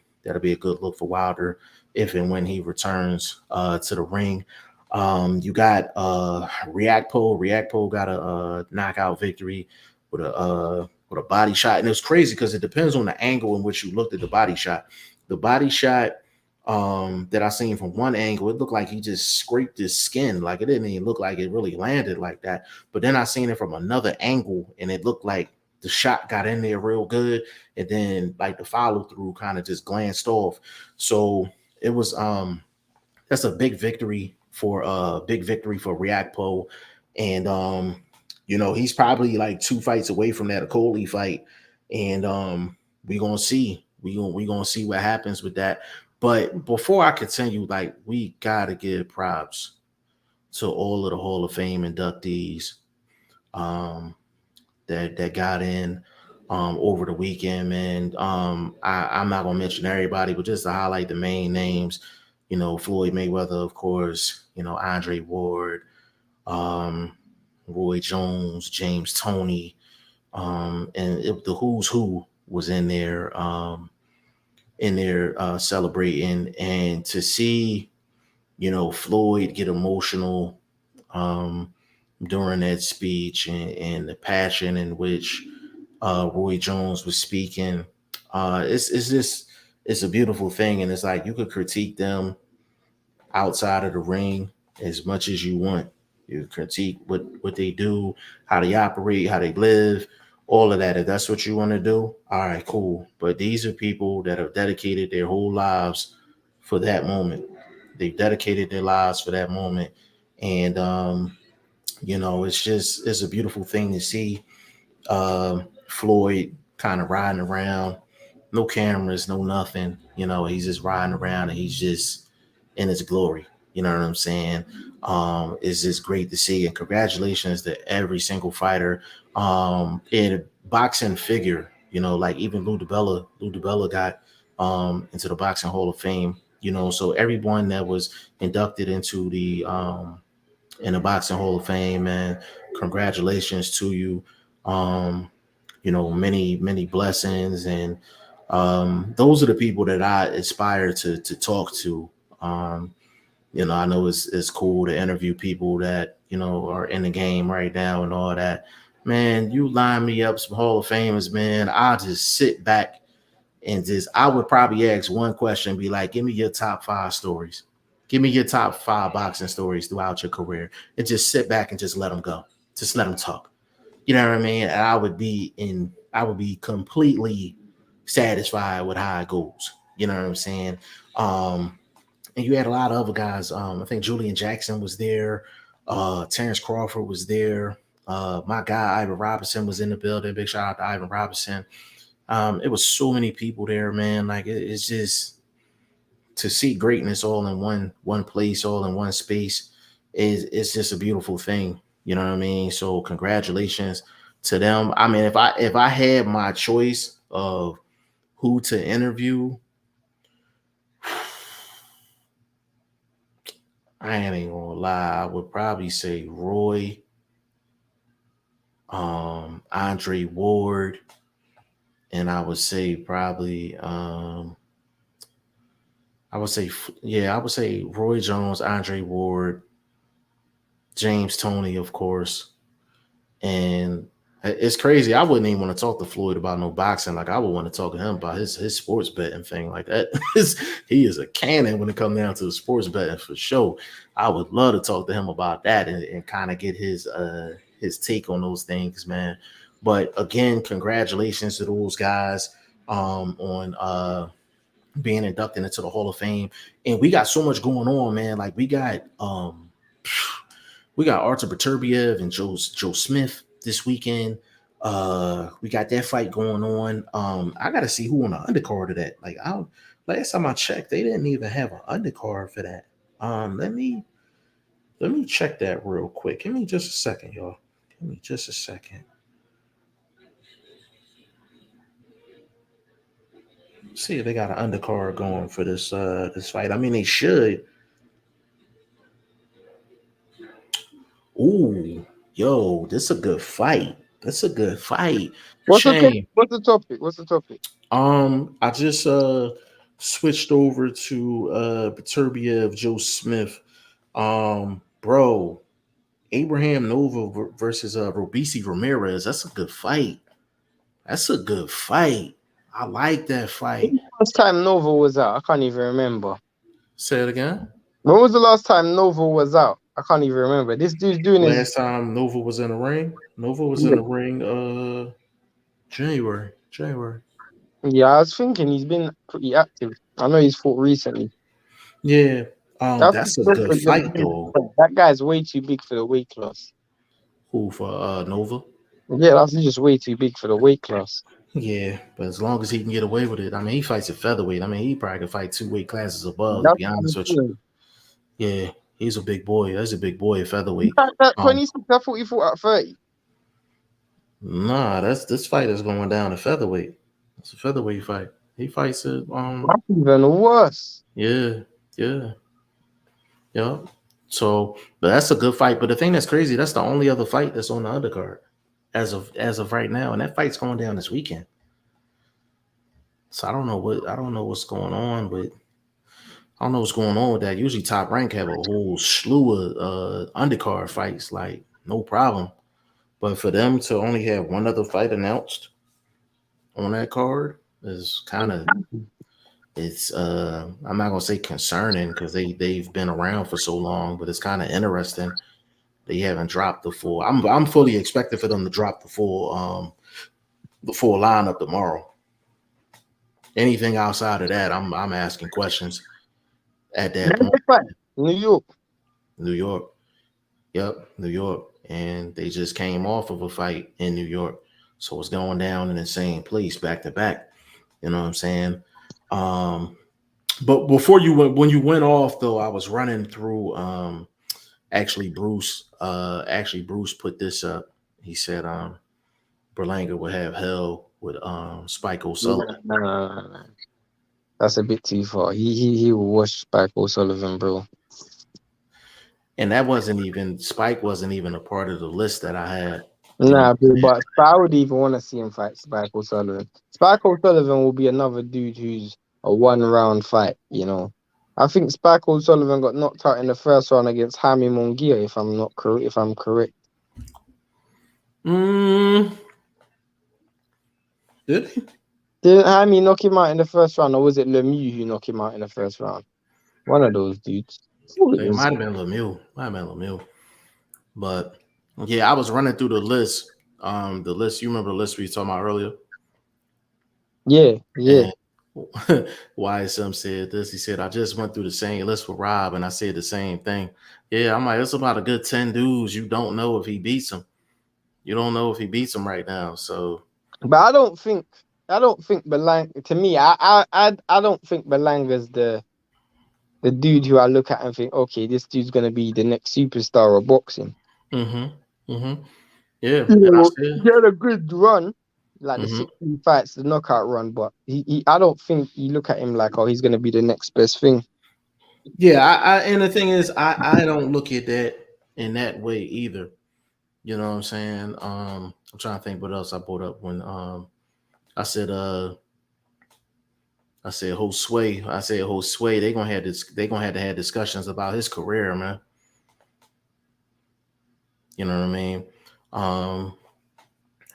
look for Wilder if and when he returns to the ring. You got Reactpo. Reactpo got a knockout victory with a body shot, and it was crazy because it depends on the angle in which you looked at the body shot. The body shot that I seen from one angle, it looked like he just scraped his skin. Like it didn't even look like it really landed like that. But then I seen it from another angle, and it looked like the shot got in there real good, and then like the follow through kind of just glanced off. So it was that's a big victory for Reactpo. And you know, he's probably like two fights away from that Coley fight. And we're gonna see. We gonna see what happens with that. But before I continue, like we gotta give props to all of the Hall of Fame inductees um that got in over the weekend, man. I'm not gonna mention everybody, but just to highlight the main names, you know, Floyd Mayweather, of course, you know, Andre Ward, um, Roy Jones, James Toney, the who's who was in there celebrating, and to see, you know, Floyd get emotional um, during that speech, and the passion in which Roy Jones was speaking. It's just it's a beautiful thing, and it's like you could critique them outside of the ring as much as you want. You critique what they do, how they operate, how they live, all of that. If that's what you want to do, all right, cool. But these are people that have dedicated their whole lives for that moment. They've dedicated their lives for that moment, and you know, it's a beautiful thing to see. Floyd kind of riding around, no cameras, no nothing. You know, he's just riding around and he's just in his glory. You know what I'm saying? It's just great to see, and congratulations to every single fighter. In boxing figure, you know, like even Lou DiBella got into the Boxing Hall of Fame. You know, so everyone that was inducted into the in the Boxing Hall of Fame, man, congratulations to you. Um, you know, many blessings, and those are the people that I aspire to talk to. Um, you know, I know it's cool to interview people that, you know, are in the game right now and all that. Man, you line me up some Hall of Famers, man. I'll just sit back and just I would probably ask one question, be like, give me your top 5 stories. Give me your top 5 boxing stories throughout your career, and just sit back and just let them go. Just let them talk. You know what I mean? And I would be completely satisfied with how it goes. You know what I'm saying? Um, and you had a lot of other guys. I think Julian Jackson was there. Terrence Crawford was there. My guy Ivan Robinson was in the building. Big shout out to Ivan Robinson. It was so many people there, man. Like it's just to see greatness all in one place, all in one space. Is it's just a beautiful thing. You know what I mean? So congratulations to them. I mean, if I had my choice of who to interview, I ain't even gonna lie. I would probably say Roy, Andre Ward, and I would say probably I would say Roy Jones, Andre Ward, James Toney, of course. And it's crazy. I wouldn't even want to talk to Floyd about no boxing. Like I would want to talk to him about his sports betting thing like that. He is a cannon when it comes down to the sports betting for sure. I would love to talk to him about that and kind of get his take on those things, man. But again, congratulations to those guys on being inducted into the Hall of Fame. And we got so much going on, man. Like we got Artur Beterbiev and Joe Smith this weekend. We got that fight going on. I gotta see who on the undercard of that. Last time I checked, they didn't even have an undercard for that. Let me check that real quick. Give me just a second, y'all. Give me just a second. See if they got an undercard going for this fight. I mean, they should. Ooh, yo, this is a good fight. That's a good fight. Shame. What's the topic? What's the topic? I just switched over to Beterbiev, Joe Smith. Bro, Abraham Nova versus Robisi Ramirez. That's a good fight. That's a good fight. I like that fight. Last time Nova was out, I can't even remember. Say it again. When was the last time Nova was out? I can't even remember. This dude's doing his Last time Nova was in the ring. Nova was in the ring January. Yeah, I was thinking he's been pretty active. I know he's fought recently. Yeah. That's a good fight though. That guy's way too big for the weight class. Who for Nova? Yeah, that's just way too big for the weight class. Yeah, but as long as he can get away with it, I mean, he fights at featherweight. I mean, he probably can fight 2 weight classes above. That's To be honest with you, yeah, he's a big boy. That's a big boy at featherweight. that 26. I thought he fought at 30. Nah, this fight is going down to featherweight. It's a featherweight fight. He fights at That's even worse. yeah. So, but that's a good fight. But the thing that's crazy, that's the only other fight that's on the undercard as of right now, and that fight's going down this weekend. So I don't know what's going on, but I don't know what's going on with that. Usually Top Rank have a whole slew of undercard fights, like no problem. But for them to only have one other fight announced on that card is kind of I'm not gonna say concerning because they've been around for so long, but it's kind of interesting. They haven't dropped the full. I'm fully expecting for them to drop the full lineup tomorrow. Anything outside of that, I'm asking questions at that point. New York. Yep, New York. And they just came off of a fight in New York. So it's going down in the same place back to back. You know what I'm saying? But before when you went off though, I was running through actually Bruce put this up. He said Berlanga would have hell with Spike O'Sullivan. No. That's a bit too far. He will watch Spike O'Sullivan, bro. And Spike wasn't even a part of the list that I had. Nah, bro, but I would even want to see him fight Spike O'Sullivan. Spike O'Sullivan will be another dude who's a one-round fight, you know. I think Spike O'Sullivan got knocked out in the first round against Jaime Munguia, if I'm correct. Did he? Didn't Jaime knock him out in the first round, or was it Lemieux who knocked him out in the first round? One of those dudes. It might have been Lemieux. But yeah, I was running through the list. The list, you remember the list we were talking about earlier? Yeah, yeah. And YSM said this. He said, I just went through the same list with Rob and I said the same thing. Yeah, I'm like, it's about a good 10 dudes. You don't know if he beats him. You don't know if he beats him right now. So But I don't think Berlanga, to me, I don't think Berlanga's the dude who I look at and think, okay, this dude's gonna be the next superstar of boxing. mm-hmm. Mm-hmm. Yeah. You And I know, said, he had a good run, like the mm-hmm. 16 fights, the knockout run, but I don't think you look at him like, oh, he's gonna be the next best thing. Yeah, and the thing is, I don't look at that in that way either. You know what I'm saying? I'm trying to think what else I brought up when I said Josue. I said Josue. They gonna have to have discussions about his career, man. You know what I mean? Um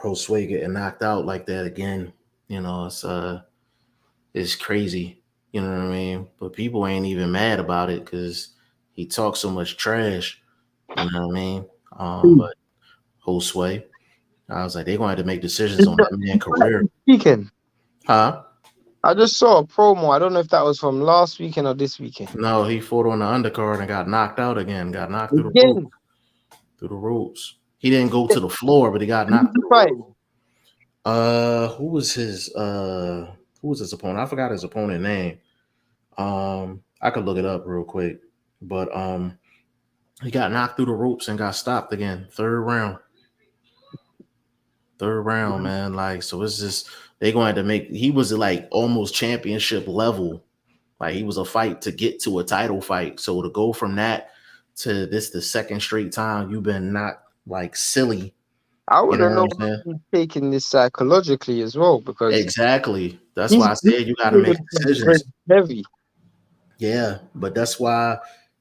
Josue getting knocked out like that again, you know, it's crazy. You know what I mean? But people ain't even mad about it because he talks so much trash. You know what I mean? But Josue, I was like, they're gonna have to make decisions on that man's career. Weekend. Huh? I just saw a promo. I don't know if that was from last weekend or this weekend. No, he fought on the undercard and got knocked out again. Got knocked through the roof. Again, Through the ropes. He didn't go to the floor, but he got knocked through the fight. roof. Who was his opponent? I forgot his opponent name. I could look it up real quick. But he got knocked through the ropes and got stopped again. Third round. Third round, man. Like, so it's just they going to make he was like almost championship level. Like he was a fight to get to a title fight. So to go from that to this the second straight time you've been knocked like silly. I You know wouldn't what know I'm saying? if he's taking this psychologically as well because Exactly. That's he's why I said you got to make very decisions. heavy. Yeah, but that's why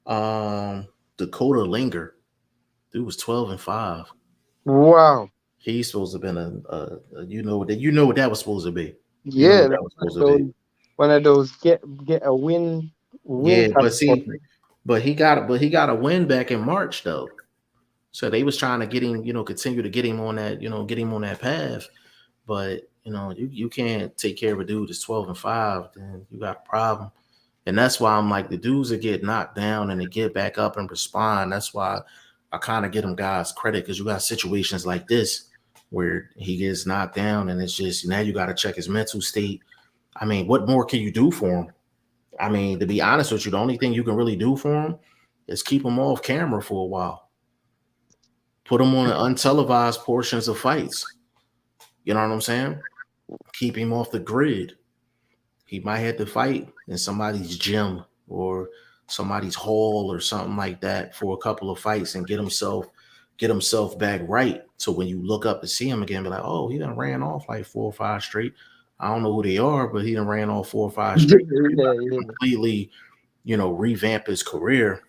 Dakota Linger, dude was 12-5. Wow. He's supposed to have been you know what that was supposed to be. You know Yeah, what that's that was supposed to be. one of those get a win Yeah, type of but he got a win back in March though. So they was trying to get him, continue to get him on that, get him on that path. But you can't take care of a dude that's 12-5, then you got a problem. And that's why I'm like the dudes that get knocked down and they get back up and respond. That's why I kind of give them guys credit because you got situations like this where he gets knocked down and it's just now you got to check his mental state. I mean, what more can you do for him? I mean, to be honest with you, the only thing you can really do for him is keep him off camera for a while. Put him on the untelevised portions of fights. You know what I'm saying? Keep him off the grid. He might have to fight in somebody's gym or somebody's hall or something like that for a couple of fights and get himself back right. So when you look up to see him again, be like, oh, he done ran off like 4 or 5 straight. I don't know who they are, but he done ran off 4 or 5 straight. yeah. Completely, revamp his career.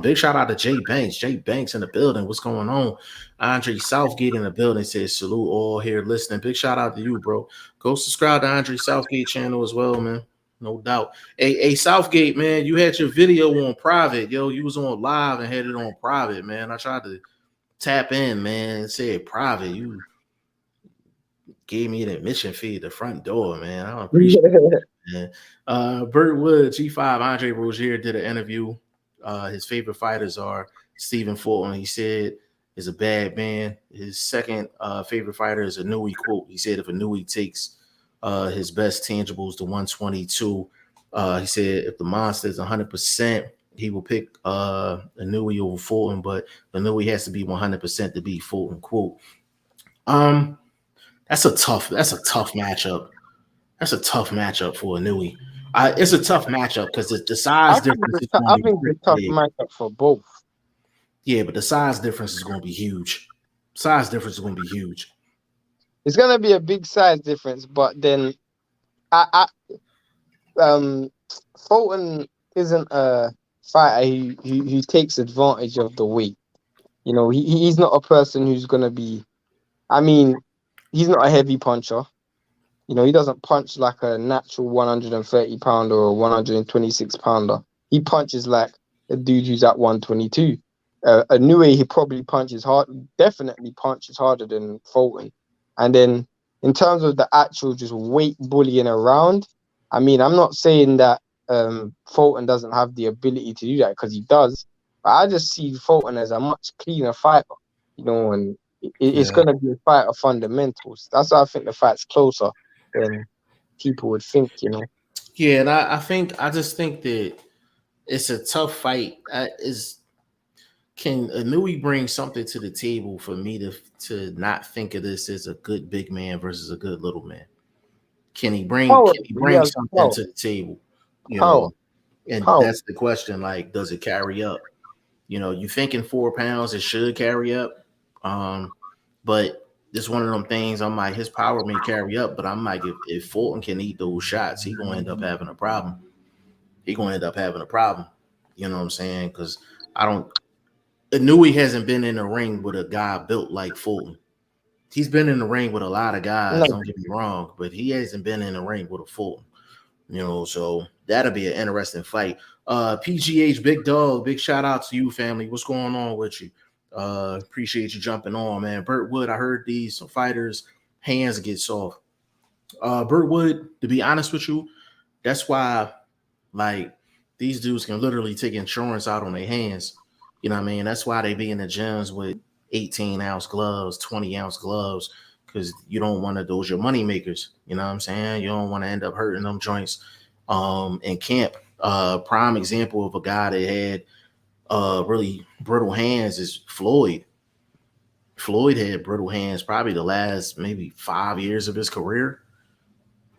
Big shout out to Jay Banks. Jay Banks in the building. What's going on? Andre Southgate in the building says salute all here listening. Big shout out to you, bro. Go subscribe to Andre Southgate channel as well, man. No doubt. Hey, Southgate, man, you had your video on private, yo. You was on live and had it on private, man. I tried to tap in, man, and said private. You gave me an admission fee at the front door, man. I don't appreciate it, man. Burt Wood, G5, Andre Rozier did an interview. His favorite fighters are Stephen Fulton. He said is a bad man. His second favorite fighter is Inouye. Quote, he said if Inouye takes his best tangibles to 122, he said if the monster is 100%, he will pick Inouye over Fulton, but Inouye has to be 100% to beat Fulton. Quote. That's a tough matchup. That's a tough matchup for Inouye. It's a tough matchup because the size difference is going I to think be it's a tough big. matchup for both. Yeah, but the size difference is going to be huge. Size difference is going to be huge. It's gonna be a big size difference, but then Fulton isn't a fighter who takes advantage of the weight. You know, he's not a person who's gonna be. I mean, he's not a heavy puncher. You know, he doesn't punch like a natural 130 pounder or 126 pounder. He punches like a dude who's at 122. Inoue, he probably definitely punches harder than Fulton. And then in terms of the actual just weight bullying around, I mean, I'm not saying that Fulton doesn't have the ability to do that, because he does. But I just see Fulton as a much cleaner fighter, and it's going to be a fight of fundamentals. That's why I think the fight's closer than people would think. Yeah, and I just think that it's a tough fight. Can Anui bring something to the table for me to not think of this as a good big man versus a good little man? Can he bring Power, something power, to the table? power, And power. that's the question. Like, does it carry up? You think in 4 pounds it should carry up. But it's one of them things. I'm like, his power may carry up, but I'm like, if Fulton can eat those shots, he gonna end up having a problem. He gonna end up having a problem. You know what I'm saying? Because I don't. Inui hasn't been in the ring with a guy built like Fulton. He's been in the ring with a lot of guys. No. Don't get me wrong, but he hasn't been in the ring with a Fulton. So that'll be an interesting fight. PGH Big Dog, big shout out to you, family. What's going on with you? Appreciate you jumping on, man. Burt Wood, I heard these fighters' hands get soft. Burt Wood, to be honest with you, that's why, like, these dudes can literally take insurance out on their hands. You know what I mean? That's why they be in the gyms with 18-ounce gloves, 20-ounce gloves, because you don't want to, those your money makers. You know what I'm saying? You don't want to end up hurting them joints in camp. Prime example of a guy that had really brittle hands is Floyd. Floyd had brittle hands probably the last maybe 5 years of his career.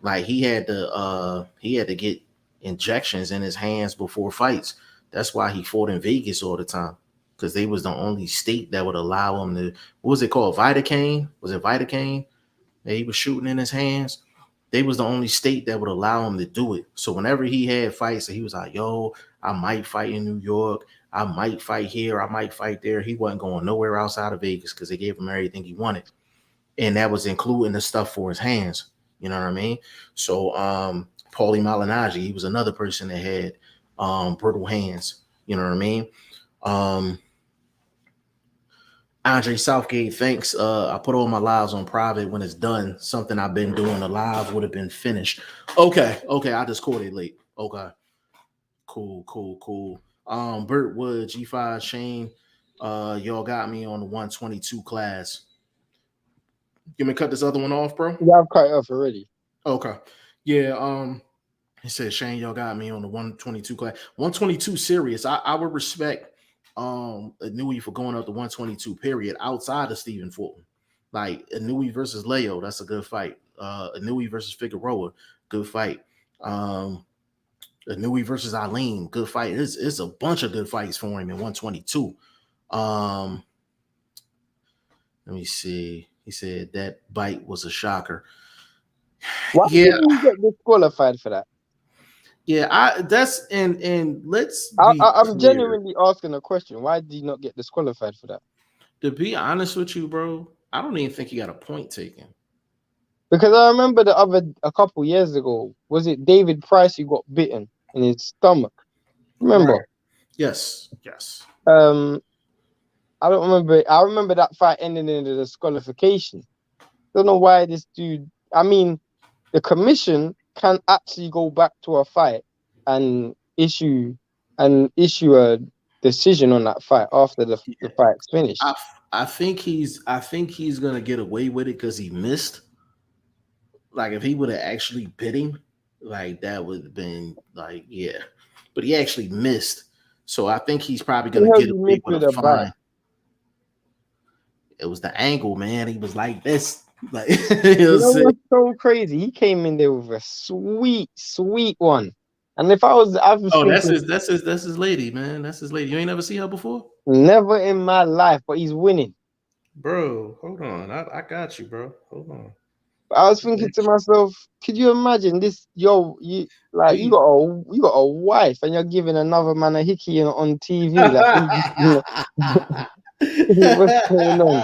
Like he had to get injections in his hands before fights. That's why he fought in Vegas all the time, because they was the only state that would allow him to. What was it called? Vitacaine? Was it Vitacaine that he was shooting in his hands? They was the only state that would allow him to do it. So whenever he had fights, he was like, "Yo, I might fight in New York. I might fight here. I might fight there." He wasn't going nowhere outside of Vegas because they gave him everything he wanted, and that was including the stuff for his hands. You know what I mean? So Paulie Malignaggi, he was another person that had brittle hands. You know what I mean? Andre Southgate, thanks. I put all my lives on private when it's done. Something I've been doing, the live would have been finished. Okay. I just caught it late. Okay. Cool. Burt Wood, G5 Shane. Y'all got me on the 122 class. You may cut this other one off, bro? Yeah, I've cut it off already. Okay. Yeah, he said, Shane, y'all got me on the 122 class. 122 serious. I would respect Inui for going up to 122, period, outside of Stephen Fulton. Like Inui versus Leo, that's a good fight. Inui versus Figueroa, good fight. Inui versus Eileen, good fight. It's a bunch of good fights for him in 122. Let me see. He said that bite was a shocker. Why did you get disqualified for that? Yeah, that's and let's be I'm clear. genuinely asking a question. Why did you not get disqualified for that? To be honest with you, bro, I don't even think he got a point taken. Because I remember a couple years ago, was it David Price who got bitten in his stomach? Remember? Right. Yes. I don't remember. I remember that fight ending in a disqualification. Don't know why this dude. I mean, the commission can actually go back to a fight and issue a decision on that fight after the fight's finished. I think he's gonna get away with it because he missed. Like if he would have actually bit him, like that would have been like, yeah. But he actually missed. So I think he's probably gonna get away with a fine. It was the angle, man. He was like this. Like you know what's so crazy? He came in there with a sweet one. And if I was thinking, that's his lady, man. That's his lady. You ain't never see her before? Never in my life, but he's winning. Bro, hold on. I got you, bro. Hold on. I was thinking to myself, could you imagine this? You got a wife and you're giving another man a hickey on TV. Like, what's going on?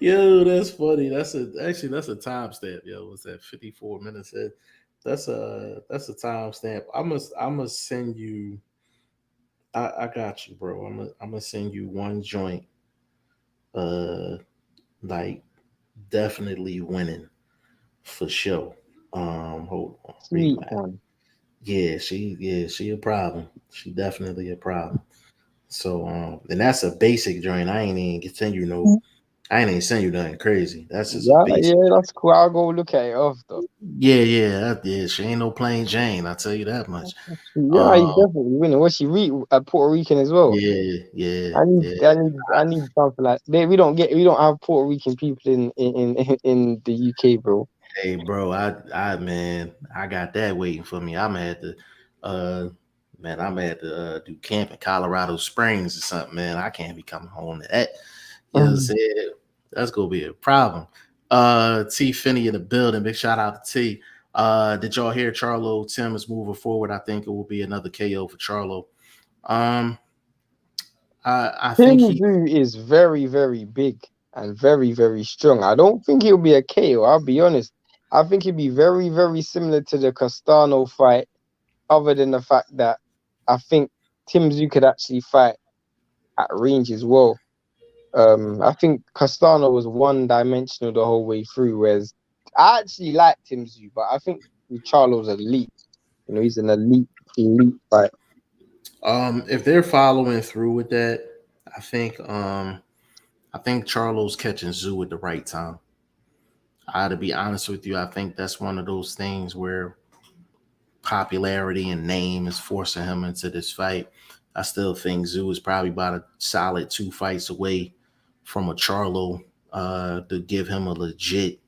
Yo, that's funny. That's a timestamp. Yo, what's that? 54 minutes. That's a timestamp. I must send you. I got you, bro. I'm gonna send you one joint. Uh, like definitely winning for sure. Hold on, Sweet rematch. one. She a problem. She definitely a problem. So and that's a basic joint. I ain't even send you no. I ain't even send you nothing crazy. That's just a Yeah, basic. yeah, that's cool. I'll go look at it after. Yeah. She ain't no plain Jane. I'll tell you that much. Yeah, he's Um, definitely winning. Was she a Puerto Rican as well? I need something like we don't have Puerto Rican people in the UK, bro. Hey, bro, man, I got that waiting for me. Uh, I'm at to do camp in Colorado Springs or something, man. I can't be coming home to that. You know what I'm Um, saying? That's gonna be a problem. T Finney in the building. Big shout out to T. Did y'all hear Charlo Tim is moving forward? I think it will be another KO for Charlo. Um, I think Tim he Zoo is very, very big and very, very strong. I don't think he'll be a KO. I'll be honest. I think he'll be very, very similar to the Castano fight, other than the fact that I think Tim Zoo could actually fight at range as well. I think Castano was one dimensional the whole way through, whereas I actually like Tim Zoo, but I think Charlo's elite. You know, he's an elite fighter. if they're following through with that, I think I think Charlo's catching Zoo at the right time. To be honest with you, I think that's one of those things where popularity and name is forcing him into this fight. I still think Zoo is probably about a solid 2 fights away from a Charlo to give him a legit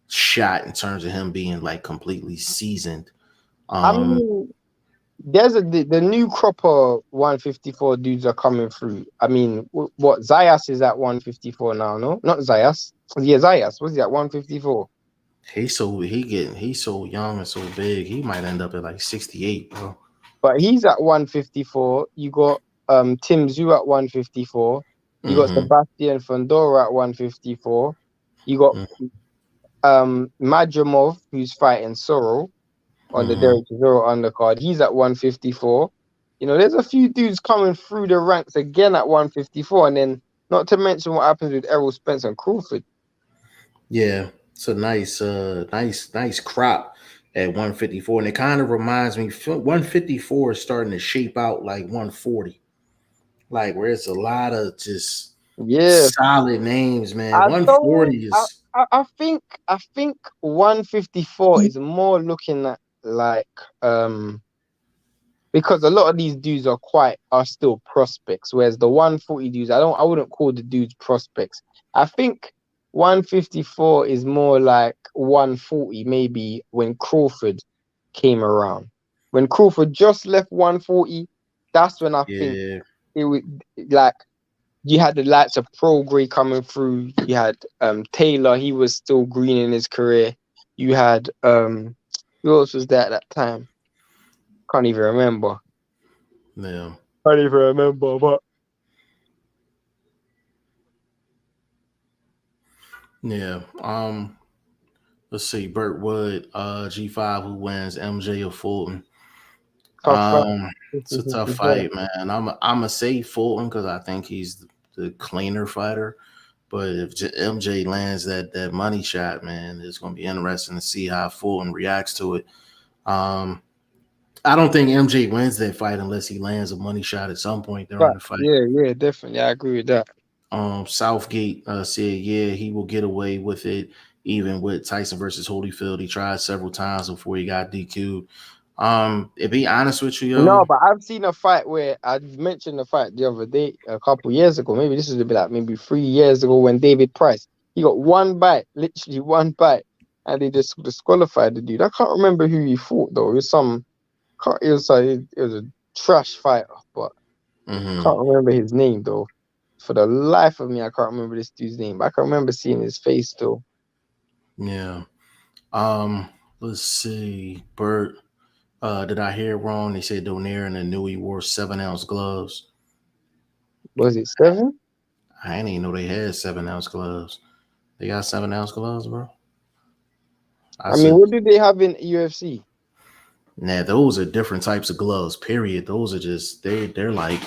shot in terms of him being like completely seasoned. I Um, mean, there's the new crop of 154 dudes are coming through. I mean, what Zayas is at 154 now? No, not Zayas. Yeah, Zayas. What's he at 154? he's so young and so big. He might end up at like 68, bro. But he's at 154. You got Tim Zoo at 154. You got Mm-hmm. Sebastian Fondora at 154. You got Madrimov, who's fighting Sorrow on the Mm-hmm. Derek Chisora undercard. He's at 154. You know, there's a few dudes coming through the ranks again at 154, and then not to mention what happens with Errol Spence and Crawford. Yeah, it's a nice crop at 154, and it kind of reminds me 154 is starting to shape out like 140, like where it's a lot of just Yeah, solid names, man. I don't. 140 is I think 154 is more looking at like because a lot of these dudes are still prospects, whereas the 140 dudes, I wouldn't call the dudes prospects. I think 154 is more like 140, maybe when Crawford came around. When Crawford just left 140, that's when I think yeah, it would like you had the likes of Progray coming through. You had Taylor, he was still green in his career. You had who else was there at that time? Can't even remember. yeah, Can't even remember, but yeah. Let's see, Burt Wood, G5 who wins, MJ or Fulton. tough fight. It's a tough fight, man. I'm a say Fulton because I think he's the cleaner fighter. But if MJ lands that money shot, man, it's going to be interesting to see how Fulton reacts to it. Um, I don't think MJ wins that fight unless he lands a money shot at some point during the Facts. fight. Yeah, definitely. I agree with that. Southgate said, yeah, he will get away with it, even with Tyson versus Holyfield. He tried several times before he got DQ'd. To be honest with you, No, yo, but I've seen a fight where I mentioned the fight the other day, a couple years ago. Maybe this was a bit like maybe 3 years ago when David Price, he got one bite, literally one bite, and they just disqualified the dude. I can't remember who he fought though. It was it was a trash fighter, but hmm can't remember his name though. For the life of me, I can't remember this dude's name. But I can remember seeing his face though. yeah. Um, let's see, Bert. Did I hear wrong? They said Donaire and the knew he wore 7 ounce gloves. Was it 7? I didn't even know they had 7 ounce gloves. They got 7 ounce gloves, bro. I I mean, said what do they have in UFC? Now those are different types of gloves. Period. Those are just they're like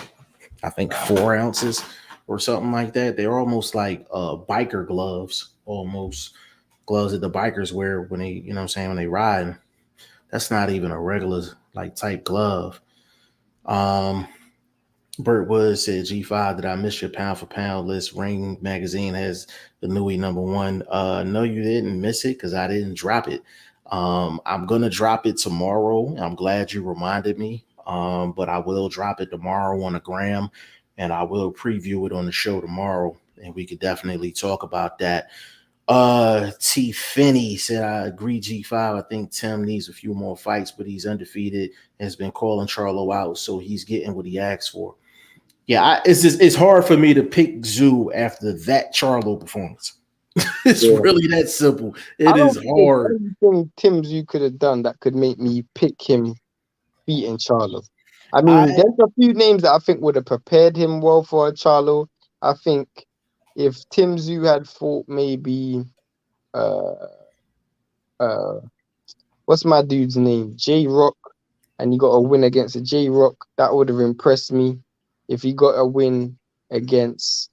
I think 4 ounces or something like that. They're almost like biker gloves, almost gloves that the bikers wear when they, you know what I'm saying, when they ride. That's not even a regular like type glove. Um, Burt Wood said, G5, did I miss your pound for pound list? Ring magazine has the Nui #1. No, you didn't miss it because I didn't drop it. I'm gonna drop it tomorrow. I'm glad you reminded me. But I will drop it tomorrow on a gram, and I will preview it on the show tomorrow, and we could definitely talk about that. T Finney said, I agree, G5. I think Tim needs a few more fights, but he's undefeated, has been calling Charlo out, so he's getting what he asked for. Yeah, it's just it's hard for me to pick Zoo after that Charlo performance. It's Yeah. really that simple. I It don't is think there's hard. anything Tim's you could have done that could make me pick him beating Charlo. I I mean, there's a few names that I think would have prepared him well for a Charlo. I think if Tim Zoo had fought maybe uh uh what's my dude's name? J Rock, and he got a win against a J Rock, that would have impressed me. If he got a win against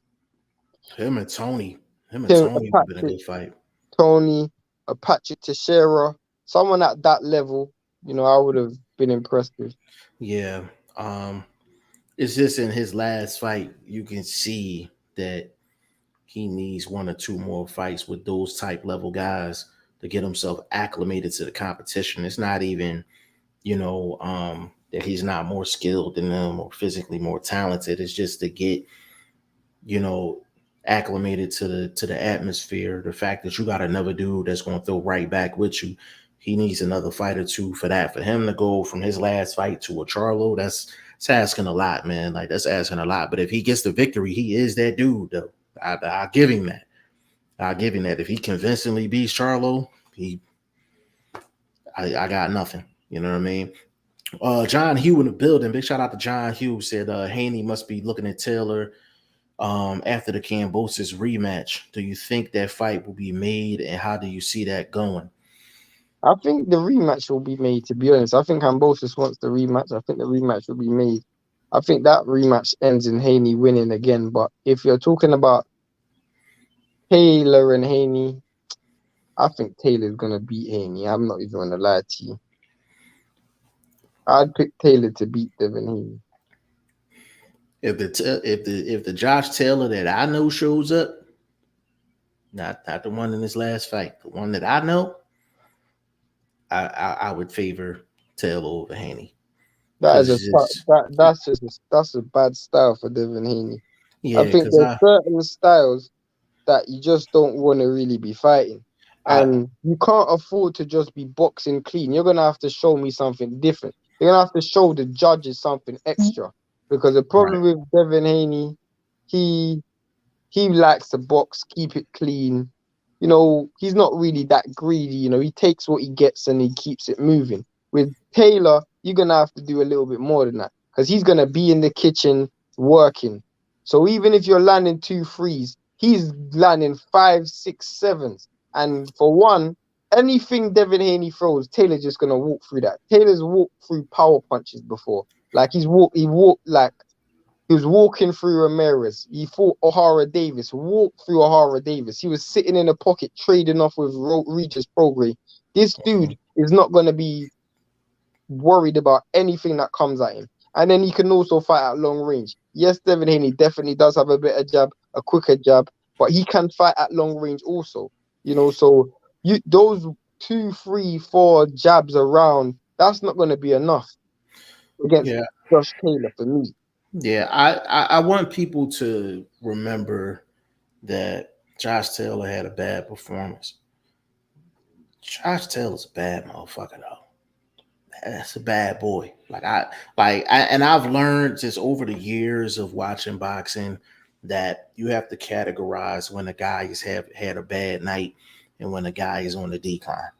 him and Tony, him and Tim Tony would have been a Patrick good fight. Tony, a Patrick Teixeira, someone at that level, I would have been impressed with. Yeah. Um, it's just in his last fight, you can see that he needs one or two more fights with those type level guys to get himself acclimated to the competition. It's not even, that he's not more skilled than them or physically more talented. It's just to get, you know, acclimated to the atmosphere. The fact that you got another dude that's going to throw right back with you. He needs another fight or two for that. For him to go from his last fight to a Charlo, that's asking a lot, man. Like that's asking a lot. But if he gets the victory, he is that dude, though. I'll give him that. I'll give him that. If he convincingly beats Charlo, I got nothing. You know what I mean? John Hugh in the building. Big shout out to John Hugh. Said Haney must be looking at Taylor after the Cambosis rematch. Do you think that fight will be made, and how do you see that going? I think the rematch will be made, to be honest. I think Ambosis wants the rematch. I think the rematch will be made. I think that rematch ends in Haney winning again. But if you're talking about Taylor and Haney, I think Taylor's gonna beat Haney. I'm not even gonna lie to you. I'd pick Taylor to beat Devin Haney. If the Josh Taylor that I know shows up, not the one in this last fight, the one that I know, I would favor Taylor over Haney That is because a just that's a bad style for Devin Haney. I yeah, think because there's I certain styles that you just don't want to really be fighting. I And you can't afford to just be boxing clean. You're gonna have to show me something different. You're gonna have to show the judges something extra. Because the right. problem with Devin Haney, he he likes to box, keep it clean. He's not really that greedy. He takes what he gets and he keeps it moving. With Taylor, you're gonna have to do a little bit more than that because he's gonna be in the kitchen working. So even if you're landing 2 3s, he's landing 5 6 7s. And for one, anything Devin Haney throws, Taylor's just gonna walk through that. Taylor's walked through power punches before. Like he walked like he was walking through Ramirez. He fought O'Hara Davis, walked through O'Hara Davis. He was sitting in a pocket trading off with Regis Prograis. This dude is not going to be worried about anything that comes at him. And then he can also fight at long range. Yes, Devin Haney definitely does have a better jab, a quicker jab, but he can fight at long range also. So those 2 3 4 jabs around, that's not going to be enough against Yeah, Josh Taylor for me. yeah. I want people to remember that Josh Taylor had a bad performance. Josh Taylor's a bad motherfucker though. That's a bad boy. And I've learned just over the years of watching boxing that you have to categorize when a guy has had a bad night and when a guy is on the decline.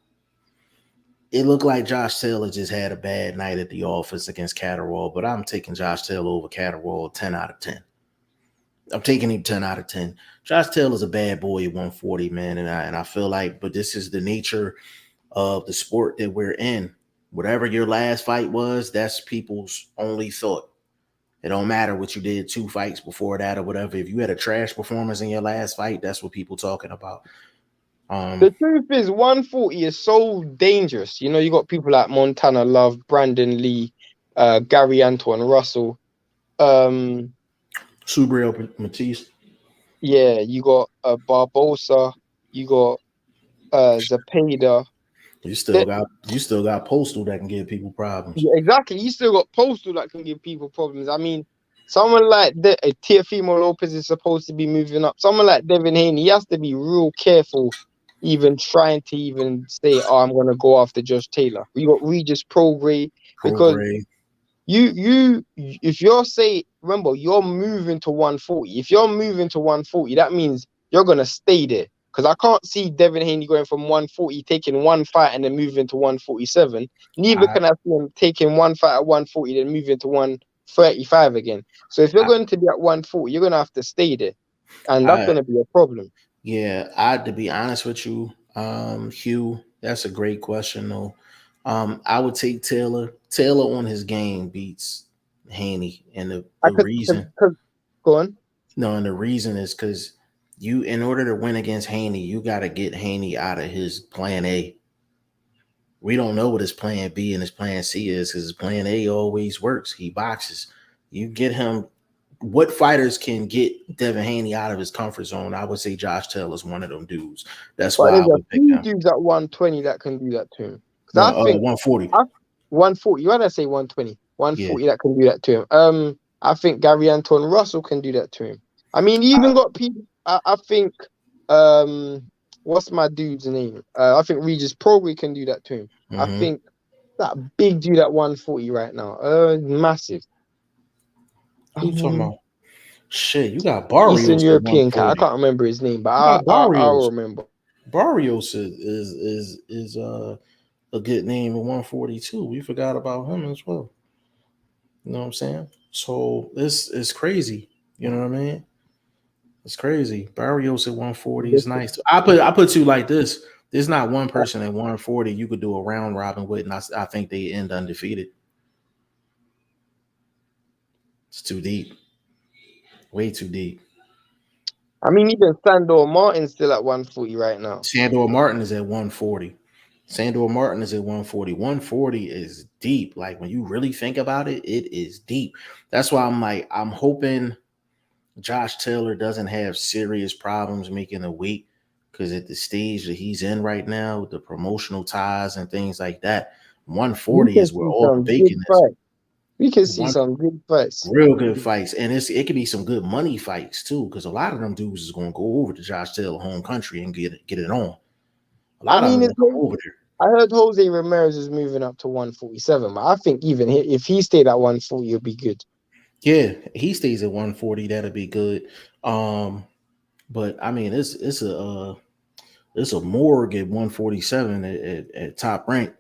It looked like Josh Taylor just had a bad night at the office against Catterwall, but I'm taking Josh Taylor over Catterwall 10 out of 10. I'm taking him 10 out of 10. Josh Taylor's a bad boy at 140, man, and I feel like, but this is the nature of the sport that we're in. Whatever your last fight was, that's people's only thought. It don't matter what you did 2 fights before that or whatever. If you had a trash performance in your last fight, that's what people talking about. The truth is, 140 is so dangerous. You know, you got people like Montana Love, Brandon Lee, Gary Antoine Russell. Subriel Matisse. Yeah, you got Barbosa, you got Zapata. You still got Postal that can give people problems. Yeah, exactly. You still got Postal that can give people problems. I mean, someone like Teofimo Lopez is supposed to be moving up. Someone like Devin Haney, he has to be real careful, even trying to even say, "Oh, I'm gonna go after Josh Taylor." You got Regis Prograis because Prograde. if remember, you're moving to 140. If you're moving to 140, that means you're gonna stay there. Because I can't see Devin Haney going from 140, taking one fight and then moving to 147. Neither I, can I see him taking one fight at 140, then moving to 135 again. So if you're I, going to be at 140, you're gonna have to stay there. And that's I gonna be a problem. yeah, to be honest with you, Hugh, that's a great question though. I would take Taylor. Taylor on his game beats Haney, and I the could, reason, go on. no, and the reason is because you, in order to win against Haney, you got to get Haney out of his plan A. We don't know what his plan B and his plan C is because his plan A always works. He boxes. You get him. What fighters can get Devin Haney out of his comfort zone? I would say Josh Taylor's one of them dudes. That's But why there's I a would pick few him. dudes at 120 that can do that to him. No, Because I think 140. 140. Why did I say 120? Yeah. 140 that can do that to him. I think Gary Anton Russell can do that to him. I mean, you even got people. I think what's my dude's name? I think Regis Prograis can do that to him. I Mm-hmm. think that big dude at 140 right now. Massive. Who you talking about? Shit, you got Eastern Barrios at European cat. I 140. can't remember his name, but You got I'll Barrios. remember. Barrios is a good name at 142. We forgot about him as well. You know what I'm saying? So this is crazy. You know what I mean? It's crazy. Barrios at 140 is nice. I put you like this. There's not one person at 140 you could do a round robin with, and I think they end undefeated. It's too deep. Way too deep. I mean, even Sandor Martin's still at 140 right now. Sandor Martin is at 140. Sandor Martin is at 140. 140 is deep. Like when you really think about it, it is deep. That's why I'm like, I'm hoping Josh Taylor doesn't have serious problems making a weight because at the stage that he's in right now, with the promotional ties and things like that, We 140 can is where see all the some good bacon is. fights. We can see One some good fights. real good fights, and it could be some good money fights too, because a lot of them dudes is going to go over to Josh Taylor home country and get it on. A I lot of them mean, are going to come over there. I heard Jose Ramirez is moving up to 147, but I think even if he stayed at 140, it'll be good. Yeah, he stays at 140. That'll be good. But I mean, it's a morgue at 147 at top rank.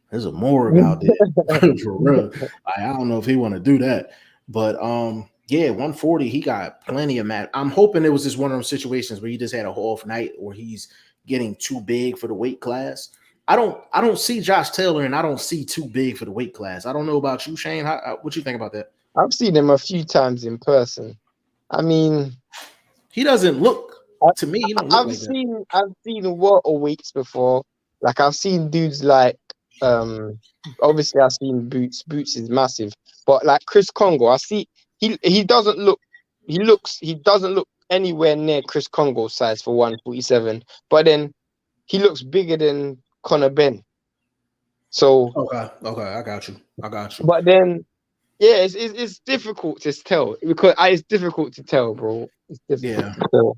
There's a morgue out there for real. I don't know if he want to do that, but yeah, 140. He got plenty of match. I'm hoping it was just one of those situations where he just had a off night, or he's getting too big for the weight class. I don't see Josh Taylor, and I don't see too big for the weight class. I don't know about you, Shane. What you think about that? I've seen him a few times in person. I mean, He doesn't look I, to me. He don't look like that. I've seen water weights before. Like I've seen dudes like obviously I've seen Boots. Boots is massive, but like Chris Congo, I see he doesn't look. He doesn't look anywhere near Chris Congo's size for 147. But then he looks bigger than Conor Ben. So, Okay, I got you. but then, yeah, it's difficult to tell because it's difficult to tell, bro. It's difficult Yeah. to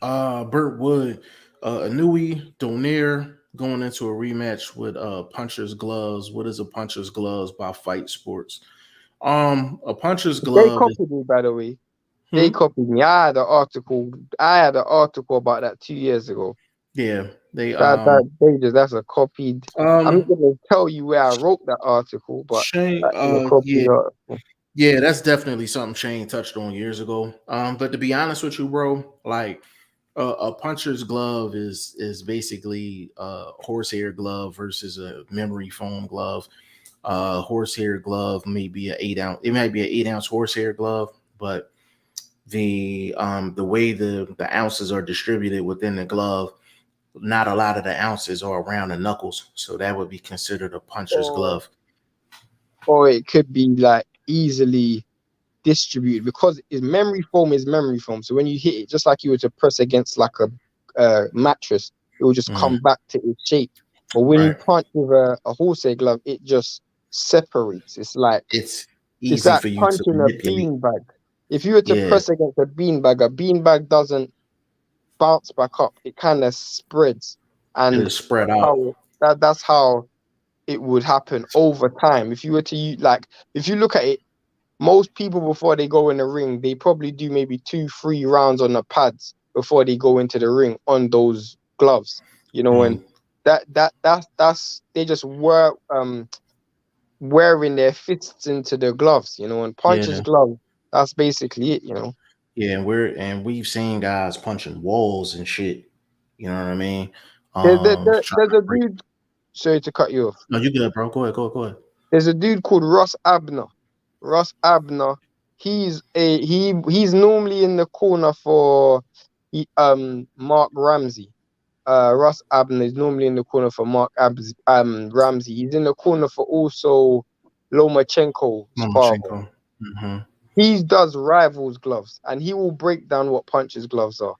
tell. Burt Wood, Anui Donaire going into a rematch with Puncher's Gloves. What is a Puncher's Gloves by Fight Sports? A Puncher's They Glove is copied me, by the way. They copied me. I had an article. About that 2 years ago. yeah, they That's a copied. I'm not gonna tell you where I wrote that article, but Shane, that's a copied article. that's definitely something Shane touched on years ago. But to be honest with you, bro, like A puncher's glove is basically a horsehair glove versus a memory foam glove. Horsehair glove may be an 8 ounce. It might be an 8 ounce horsehair glove, but the way the ounces are distributed within the glove, not a lot of the ounces are around the knuckles, so that would be considered a puncher's Or glove. it could be like easily distributed because it's memory foam is memory foam. So when you hit it, just like you were to press against like a mattress, it will just Mm, come back to its shape. But when you right. punch with a horsehair glove, it just separates. It's It's easy like for you to punching a manipulate. beanbag. If you were to Yeah, press against a beanbag doesn't bounce back up. It kind of spreads, it'll and spread out. that's how it would happen over time. If you were to like, if you look at it, most people before they go in the ring, they probably do maybe 2-3 rounds on the pads before they go into the ring on those gloves. You know, and Mm, that's they just wearing their fists into the gloves. You know, and punches yeah, glove. That's basically it. You know. yeah, we've seen guys punching walls and shit. You know what I mean? Trying There's to a break. dude. Sorry to cut you off. No, you good, bro. Go ahead, go ahead. There's a dude called Ross Abner. Ross Abner. He's normally in the corner for Mark Ramsey. Ross Abner is normally in the corner for Ramsey. He's in the corner for also Lomachenko's father. Lomachenko. Hmm. He does rivals gloves, and he will break down what punches gloves are.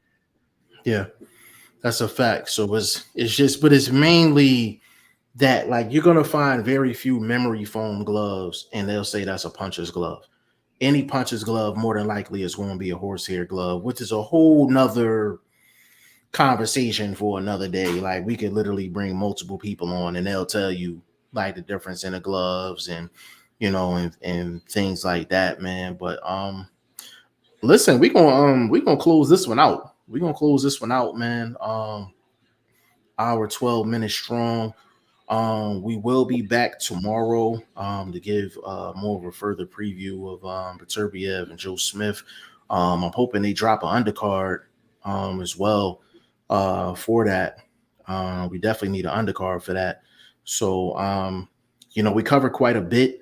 Yeah, that's a fact. So it's just, but it's mainly that like you're gonna find very few memory foam gloves, and they'll say that's a puncher's glove. Any puncher's glove more than likely is going to be a horsehair glove, which is a whole nother conversation for another day. Like we could literally bring multiple people on, and they'll tell you like the difference in the gloves and and things like that, man. But listen, we gonna close this one out. We're gonna close this one out, man. Hour 12 minutes strong. We will be back tomorrow to give more of a further preview of Beterbiev and Joe Smith. I'm hoping they drop an undercard as well for that. We definitely need an undercard for that. So, we covered quite a bit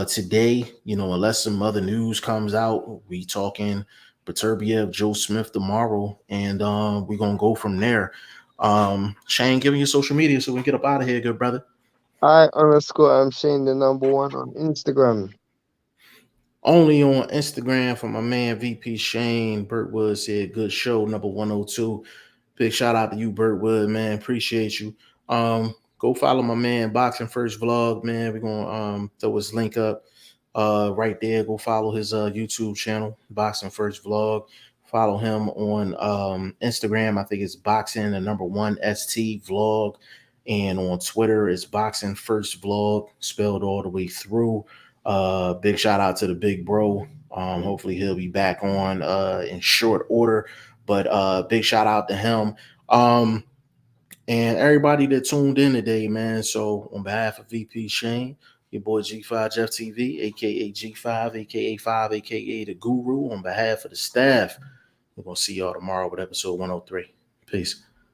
today. Unless some other news comes out, we talking Beterbiev, Joe Smith tomorrow, and we're going to go from there. Shane, give me your social media so we can get up out of here, good brother. I Shane the number one on Instagram. Only on Instagram from my man VP Shane. Burtwood said, good show, number 102. Big shout out to you, Burtwood, man. Appreciate you. Go follow my man Boxing First Vlog, man. We're gonna throw his link up right there. Go follow his YouTube channel, Boxing First Vlog. Follow him on Instagram. I think it's boxing the number 1ST vlog. And on Twitter, it's Boxing First Vlog, spelled all the way through. Big shout out to the big bro. Hopefully he'll be back on in short order. But big shout out to him. And everybody that tuned in today, man. So on behalf of VP Shane, your boy G5 Jeff TV, aka G5, aka 5, aka the Guru, on behalf of the staff, we're gonna see y'all tomorrow with episode 103. Peace.